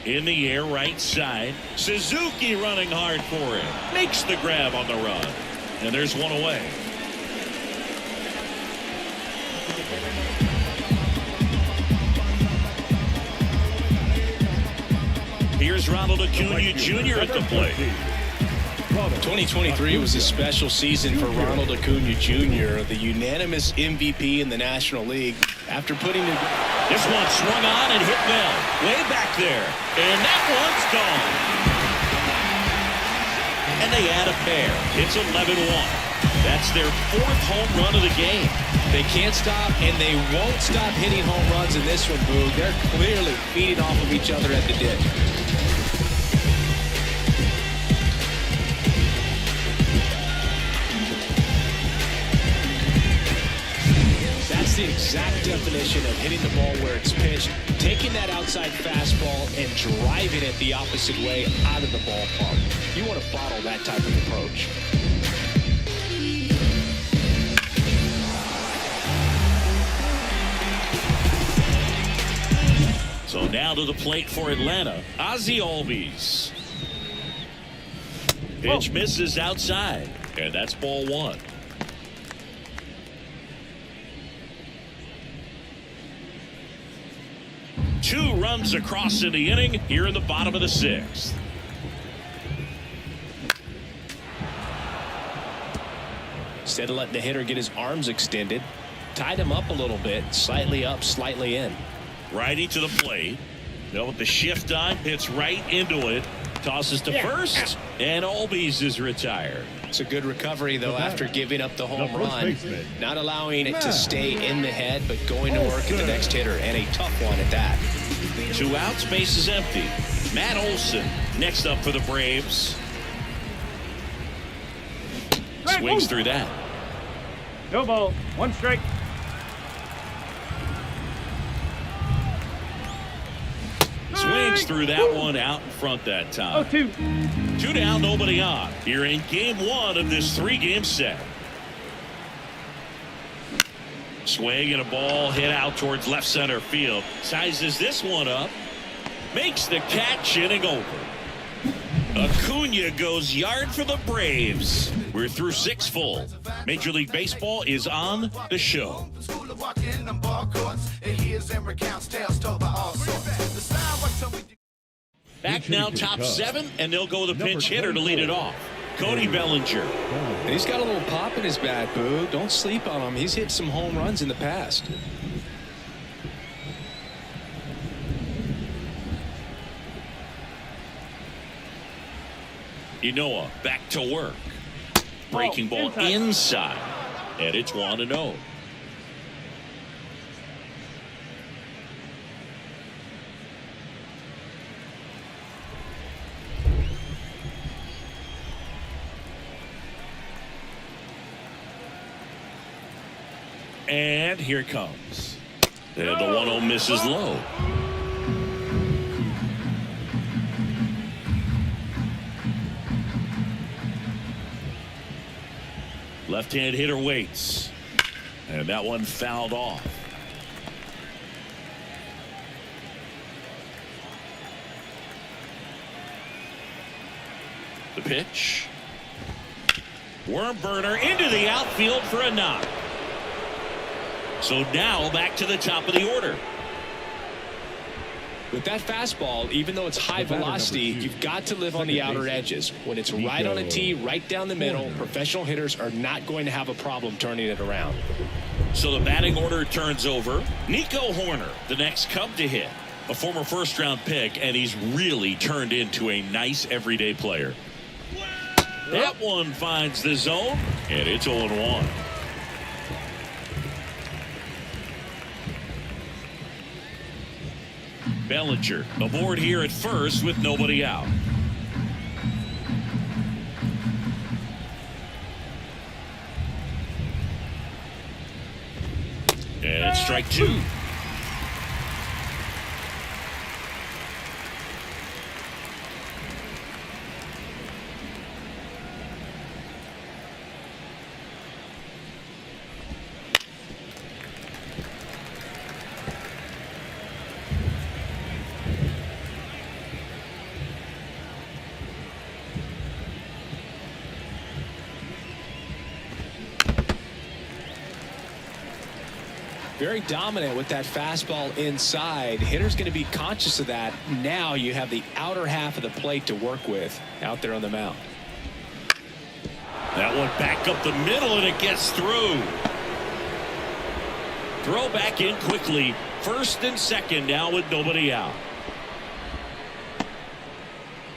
In the air, right side. Suzuki running hard for it. Makes the grab on the run. And there's one away. Here's Ronald Acuna Jr. at the plate. 2023 was a special season for Ronald Acuna Jr., the unanimous MVP in the National League. After putting the... This one swung on and hit well. Way back there. And that one's gone. And they add a pair. It's 11-1. That's their 4th home run of the game. They can't stop, and they won't stop hitting home runs in this one, Boo. They're clearly feeding off of each other at the ditch. That's the exact definition of hitting the ball where it's pitched, taking that outside fastball and driving it the opposite way out of the ballpark. You want to bottle that type of approach. So now to the plate for Atlanta, Ozzie Albies. Pitch misses outside, and that's ball one. Two runs across in the inning here in the bottom of the sixth. Instead of letting the hitter get his arms extended, tied him up a little bit, slightly up, slightly in. Righty to the plate. Now with the shift on, hits right into it. Tosses to first, and Albies is retired. It's a good recovery, though, after giving up the home run. Not allowing it to stay in the head, but going to work at the next hitter, and a tough one at that. 2 outs, base is empty. Matt Olson next up for the Braves. Swings through that. No ball. 1 strike. Swings through that one out in front that time. 0-2. 2 down, nobody on. Here in game 1 of this 3-game set. Swing and a ball hit out towards left center field. Sizes this one up. Makes the catch, inning over. Acuna goes yard for the Braves. We're through 6 full. Major League Baseball is on the show. Back now, top 7, and they'll go with a pinch hitter to lead it off. Cody Bellinger. He's got a little pop in his bat, Boo. Don't sleep on him. He's hit some home runs in the past. Ynoa back to work. Breaking ball inside. And it's 1-0. And here it comes. And the 1-0 misses low. Left-hand hitter waits. And that one fouled off. The pitch. Worm burner into the outfield for a knock. So now back to the top of the order. With that fastball, even though it's high velocity, you've got to live on the outer edges. When it's right on a tee, right down the middle, professional hitters are not going to have a problem turning it around. So the batting order turns over. Nico Horner, the next Cub to hit. A former first-round pick, and he's really turned into a nice everyday player. That one finds the zone, and it's 0-1. Bellinger aboard here at first with nobody out. And strike 2. Very dominant with that fastball inside. Hitter's going to be conscious of that. Now you have the outer half of the plate to work with out there on the mound. That one back up the middle, and it gets through. Throw back in quickly. First and second now with nobody out.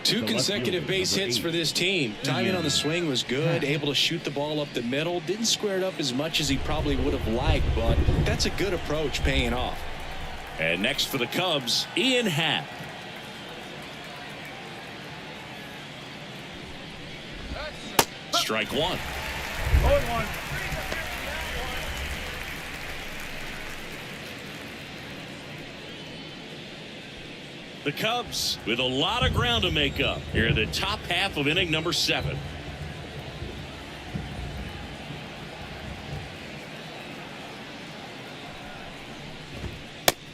2 consecutive base hits for this team. Timing on the swing was good. Able to shoot the ball up the middle. Didn't square it up as much as he probably would have liked, but that's a good approach paying off. And next for the Cubs, Ian Happ. Strike 1. 0-1. The Cubs with a lot of ground to make up here in the top half of inning number 7.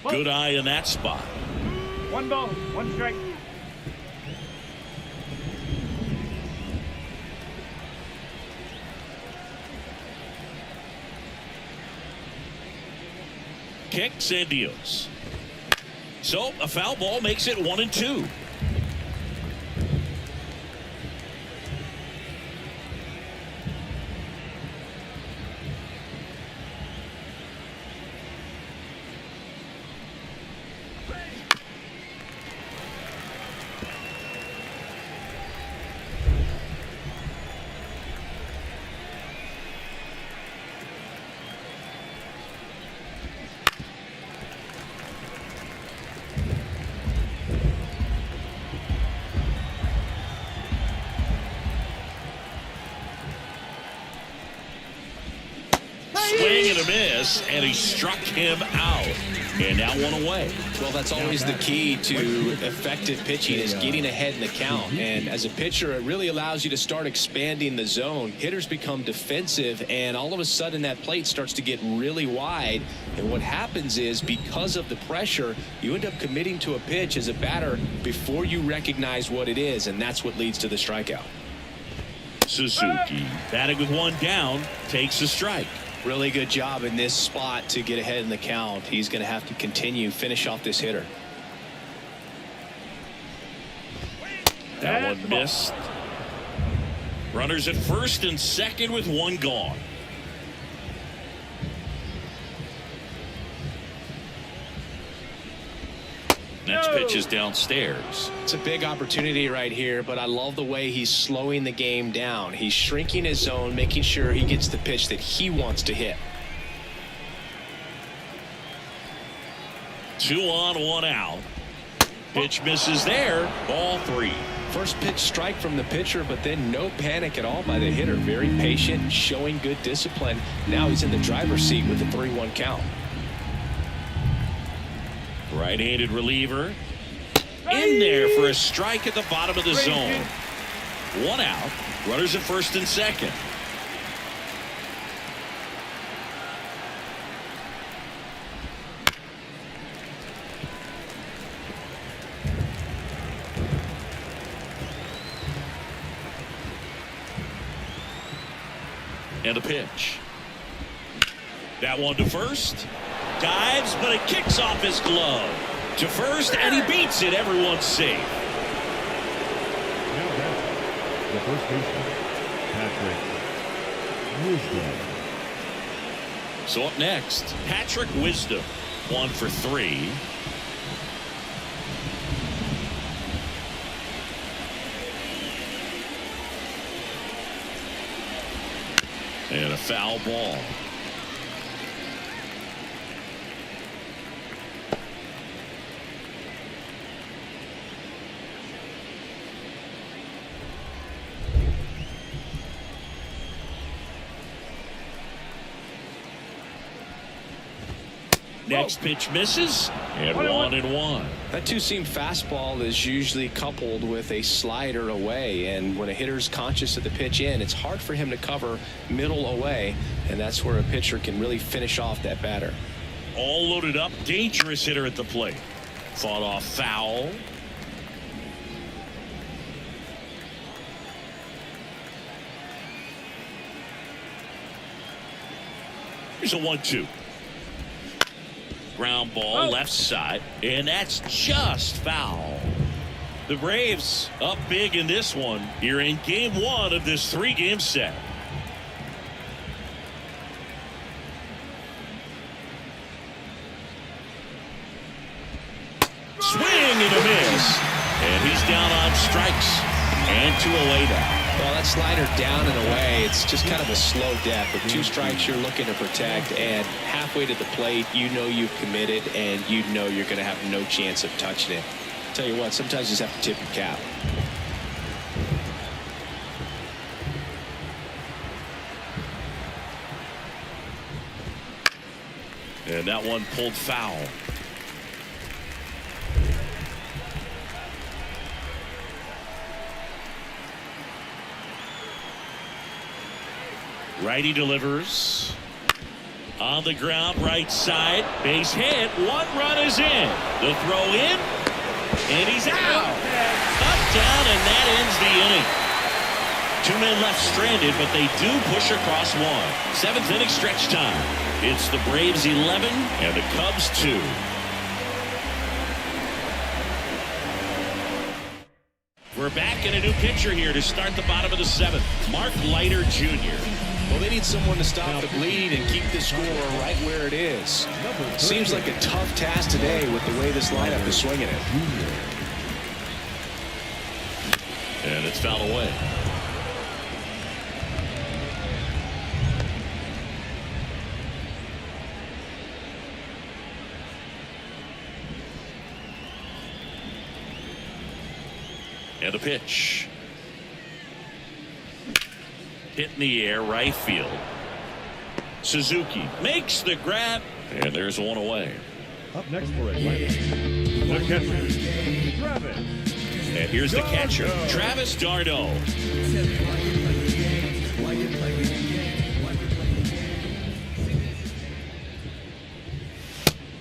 Good eye in that spot. 1 ball, 1 strike. Kicks and deals. So a foul ball makes it 1-2. Swing and a miss, and he struck him out. And now 1 away. Well, that's always the key to effective pitching, is getting ahead in the count. And as a pitcher, it really allows you to start expanding the zone. Hitters become defensive, and all of a sudden that plate starts to get really wide. And what happens is, because of the pressure, you end up committing to a pitch as a batter before you recognize what it is, and that's what leads to the strikeout. Suzuki, batting with 1 down, takes a strike. Really good job in this spot to get ahead in the count. He's going to have to finish off this hitter. That one missed. Runners at first and second with 1 gone. Next pitch is downstairs. It's a big opportunity right here, but I love the way he's slowing the game down. He's shrinking his zone, making sure he gets the pitch that he wants to hit. 2 on, 1 out. Pitch misses there. Ball 3. First pitch strike from the pitcher, but then no panic at all by the hitter. Very patient, showing good discipline. Now he's in the driver's seat with the 3-1 count. Right-handed reliever in there for a strike at the bottom of the zone. 1 out. Runners at first and second. And a pitch. That one to first. Dives, but it kicks off his glove. To first, and he beats it. Everyone's safe. Now back, the first baseman, Patrick Wisdom. So up next, Patrick Wisdom. 1 for 3. And a foul ball. Next pitch misses, and 1-1. That two-seam fastball is usually coupled with a slider away, and when a hitter's conscious of the pitch in, it's hard for him to cover middle away, and that's where a pitcher can really finish off that batter. All loaded up, dangerous hitter at the plate. Fought off foul. Here's a 1-2. Ground ball left side, and that's just foul. The Braves up big in this one here in game 1 of this 3-game set. Swing and a miss, and he's down on strikes, and 2 away now. Well, that slider down and away, it's just kind of a slow death. With 2 strikes, you're looking to protect, and halfway to the plate, you know you've committed, and you know you're going to have no chance of touching it. Tell you what, sometimes you just have to tip your cap. And that one pulled foul. Righty delivers. On the ground, right side. Base hit. 1 run is in. The throw in. And he's out. Up, down, and that ends the inning. 2 men left stranded, but they do push across one. 7th inning stretch time. It's the Braves 11 and the Cubs 2. We're back in a new pitcher here to start the bottom of the 7th. Mark Leiter Jr. Well, they need someone to stop the bleed and keep the score right where it is. Seems like a tough task today with the way this lineup is swinging it. And it's fouled away. And the pitch. Hit in the air, right field. Suzuki makes the grab, and there's one away. Up next for Atlanta, the catcher, Travis. And here's the catcher, Travis d'Arnaud.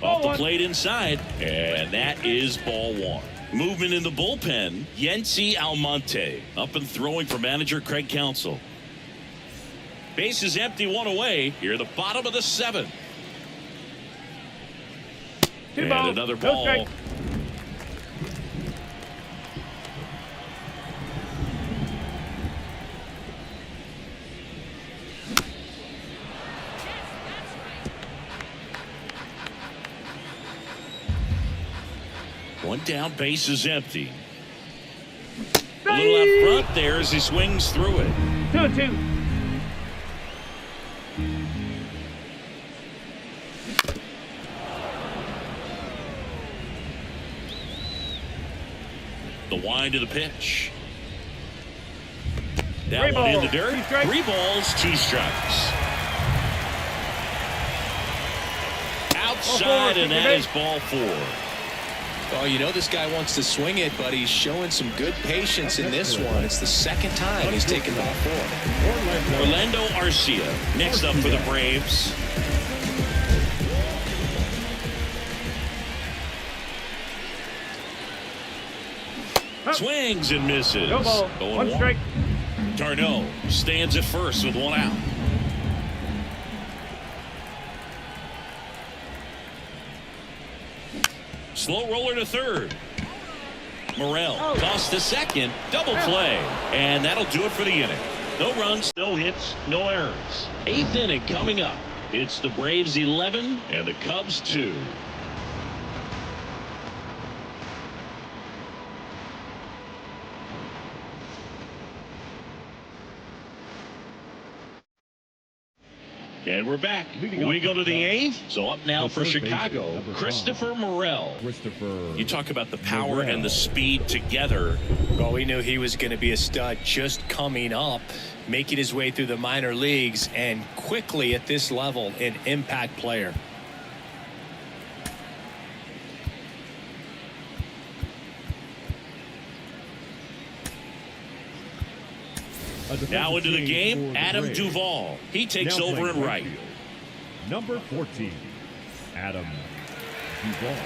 Off the plate inside, and that is ball 1. Movement in the bullpen, Yency Almonte up and throwing for manager Craig Counsell. Base is empty, 1 away. Here, the bottom of the 7th. And another ball. One down, base is empty. A little out front there as he swings through it. 2-2. The wind of the pitch. That one in the dirt. 3 balls, 2 strikes. Outside, and that is ball 4. Oh, you know this guy wants to swing it, but he's showing some good patience in this one. It's the 2nd time he's taken ball 4. Orlando Arcia next up for the Braves. Swings and misses. No ball. 1 strike. d'Arnaud stands at first with 1 out. Slow roller to third. Morel tossed to second. Double play. And that'll do it for the inning. No runs, no hits, no errors. 8th inning coming up. It's the Braves 11 and the Cubs 2. And we're back. We go to the 8th. So up now for Chicago, Christopher Morel. You talk about the power and the speed together. Well, we knew he was going to be a stud just coming up, making his way through the minor leagues, and quickly at this level, an impact player. Now into the game, Adam Duvall. He takes over in right. Number 14, Adam Duvall.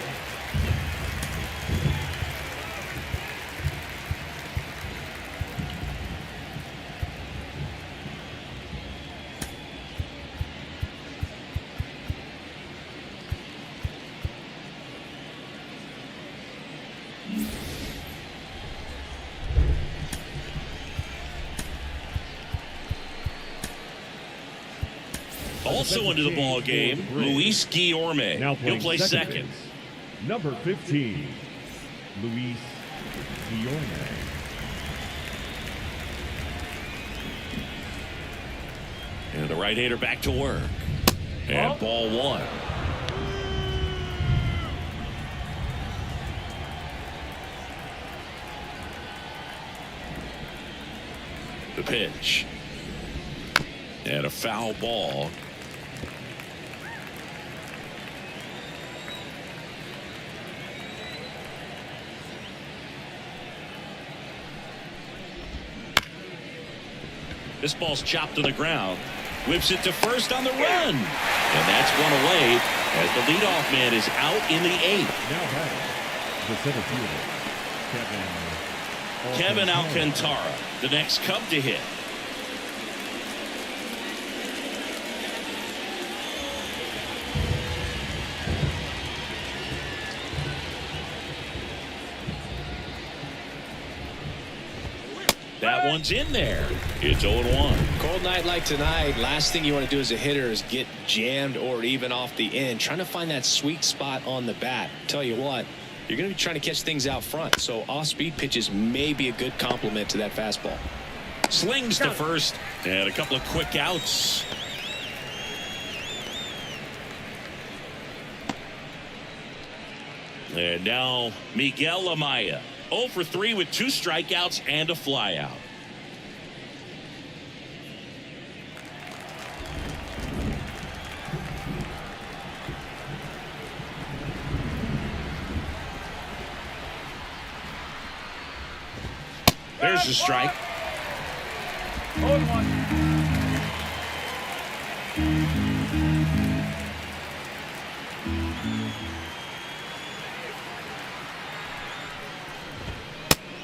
Also into the ball game, Luis Guillorme. He'll play second. Number 15, Luis Guillorme. And the right-hander back to work. And ball 1. The pitch. And a foul ball. This ball's chopped to the ground. Whips it to first on the run. And that's one away as the leadoff man is out in the 8th. Now batting, The center fielder, Kevin Alcantara, the next Cub to hit. That one's in there. It's 0-1. Cold night like tonight, last thing you want to do as a hitter is get jammed or even off the end. Trying to find that sweet spot on the bat. Tell you what, you're going to be trying to catch things out front. So off-speed pitches may be a good complement to that fastball. Slings to first. And a couple of quick outs. And now Miguel Amaya. 0 for 3 with 2 strikeouts and a flyout. There's the strike. 0-1.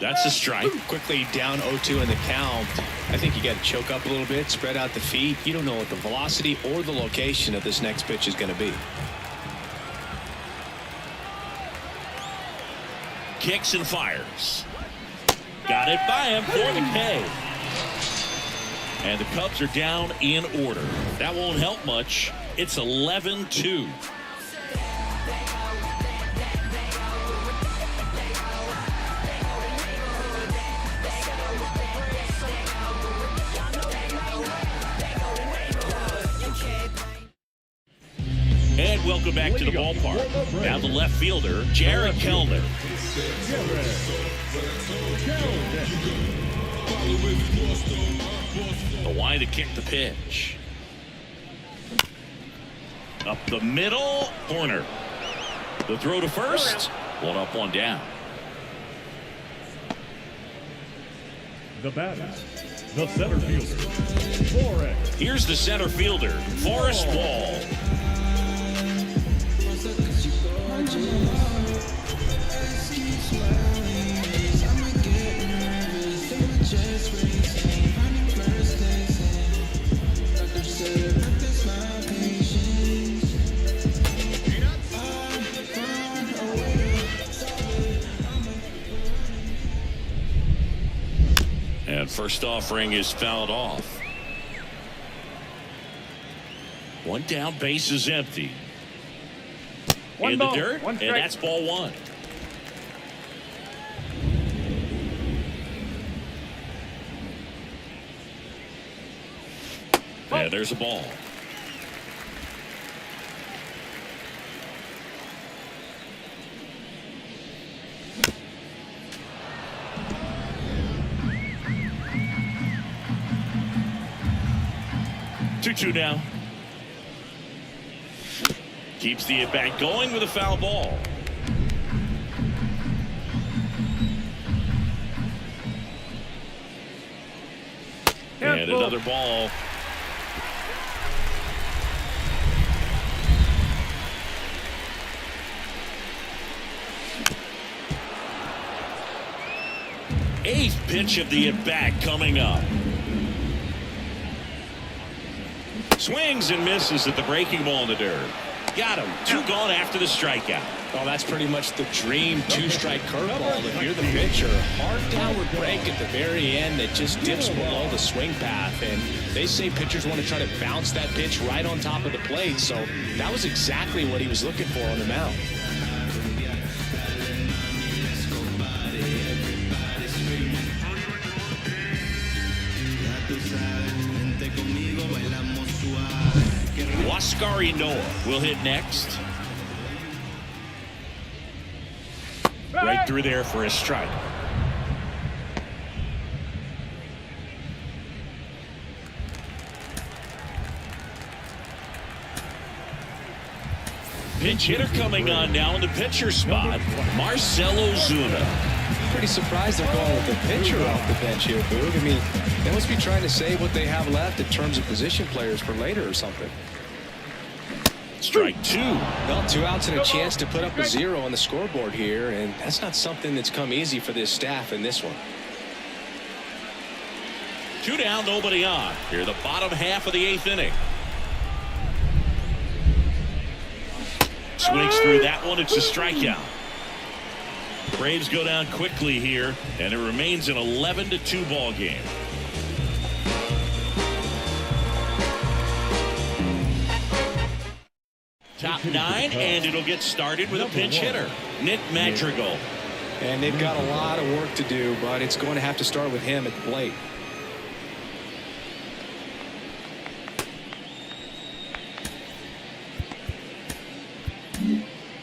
That's a strike. Quickly down 0-2 in the count. I think you got to choke up a little bit, spread out the feet. You don't know what the velocity or the location of this next pitch is going to be. Kicks and fires. Got it by him for the K. And the Cubs are down in order. That won't help much. It's 11-2. And welcome back to the ballpark. Now the left fielder, Jared Kellner. The wind to kick the pitch. Up the middle, corner. The throw to first. One up, one down. The batter, the center fielder, Forrest. Here's the center fielder, Forrest Wall. And first offering is fouled off. One down, base is empty. One in ball, the dirt, one and strike. that's ball one. And there's a ball. Two now. Keeps the at-bat going with a foul ball. And another ball. Eighth pitch of the at-bat coming up. Swings and misses at the breaking ball in the dirt. Got him. 2 gone after the strikeout. Well, that's pretty much the dream 2-strike curveball. If you're the pitcher, hard downward break at the very end that just dips below the swing path. And they say pitchers want to try to bounce that pitch right on top of the plate. So that was exactly what he was looking for on the mound. Huascar Noah will hit next. Right through there for a strike. Pinch hitter coming on now in the pitcher spot, Marcell Ozuna. Pretty surprised they're going with the pitcher off the bench here, Boog. I mean, they must be trying to save what they have left in terms of position players for later or something. Strike two. Well, 2 outs and a chance to put up a 0 on the scoreboard here, and that's not something that's come easy for this staff in this one. 2 down, nobody on. Here, the bottom half of the 8th inning. Swings through that one. It's a strikeout. Braves go down quickly here, and it remains an 11-2 ball game. Top 9, and it'll get started with a pinch hitter, Nick Madrigal. And they've got a lot of work to do, but it's going to have to start with him at the plate.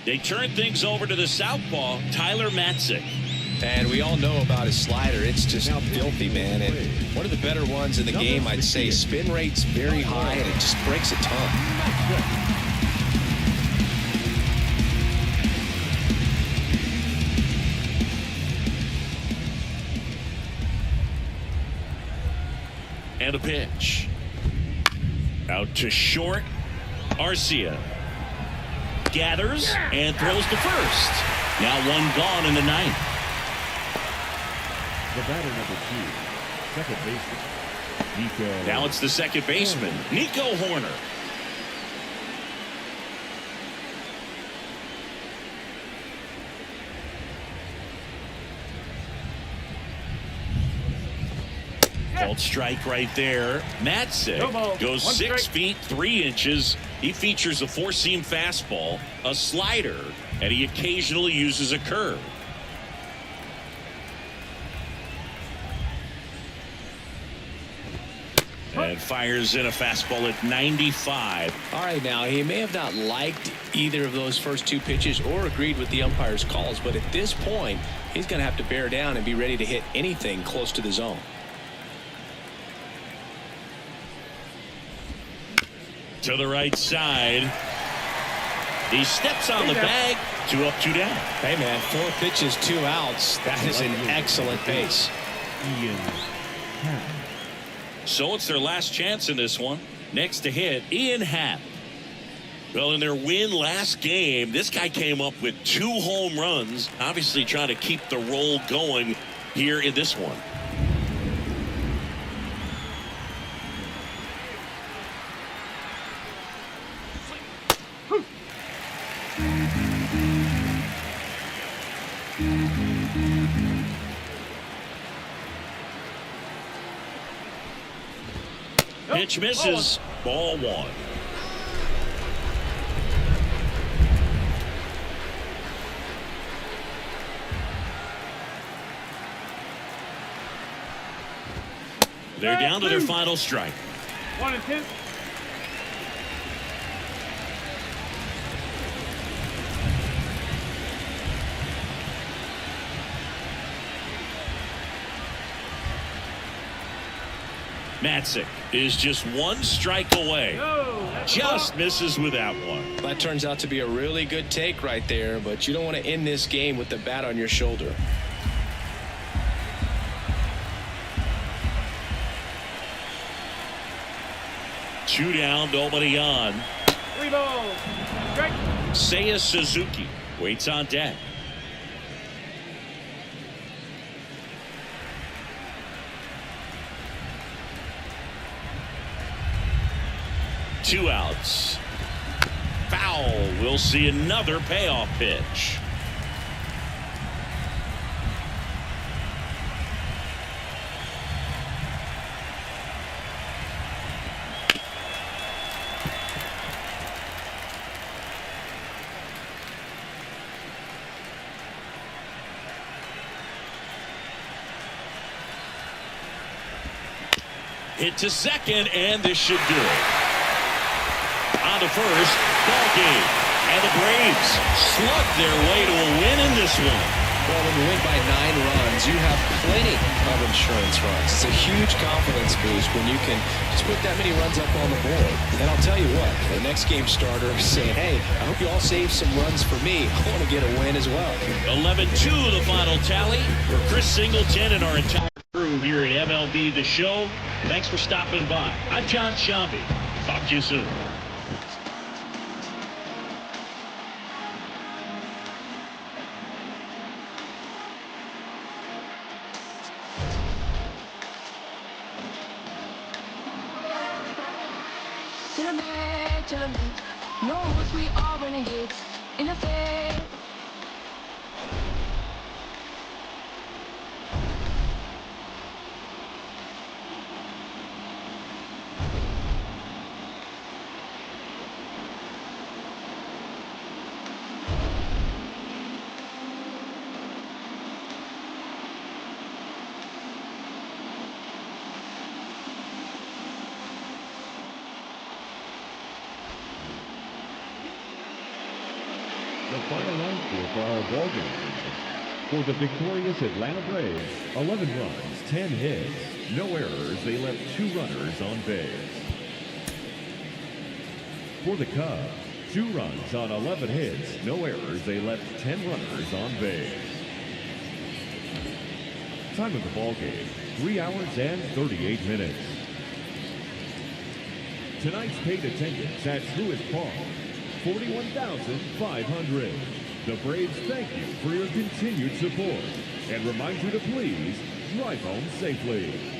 They turn things over to the southpaw, Tyler Matzik. And we all know about his slider. It's just filthy, man. And one of the better ones in the game, I'd say. Spin rate's very high, and it just breaks a ton. And a pitch. Out to short. Arcia gathers and throws to first. Now 1 gone in the 9th. The batter number 2, second baseman, Nico. Now it's the second baseman, Nico Horner. Called strike right there. Matzik goes 6 feet 3 inches. He features a 4-seam fastball, a slider, and he occasionally uses a curve. And fires in a fastball at 95. All right, now, he may have not liked either of those first 2 pitches or agreed with the umpire's calls, but at this point, he's going to have to bear down and be ready to hit anything close to the zone. To the right side. He steps on the bag. 2 up, 2 down. Hey, man, 4 pitches, 2 outs. That is an excellent pace. So it's their last chance in this one. Next to hit, Ian Happ. Well, in their win last game, this guy came up with 2 home runs, obviously trying to keep the roll going here in this one. Pitch misses. Ball 1. They're down to their final strike. 1 and 2. Matzik is just 1 strike away. Just misses with that one. That turns out to be a really good take right there, but you don't want to end this game with the bat on your shoulder. Two down, nobody on. 3 balls. Strike. Seiya Suzuki waits on deck. Two outs. Foul. We'll see another payoff pitch. Hit to second, and this should do it. On to first, ball game. And the Braves slug their way to a win in this one. Well, when you win by 9 runs, you have plenty of insurance runs. It's a huge confidence boost when you can just put that many runs up on the board. And I'll tell you what, the next game starter is saying, hey, I hope you all save some runs for me. I want to get a win as well. 11-2 the final tally. For Chris Singleton and our entire crew here at MLB The Show, thanks for stopping by. I'm John Shambi. Talk to you soon. Tell me, knows we are renegades in a fair. The final out for our ball game. For the victorious Atlanta Braves, 11 runs, 10 hits, no errors. They left 2 runners on base. For the Cubs, 2 runs on 11 hits, no errors. They left 10 runners on base. Time of the ball game, 3 hours and 38 minutes. Tonight's paid attendance at Truist Park, 41,500. The Braves thank you for your continued support and remind you to please drive home safely.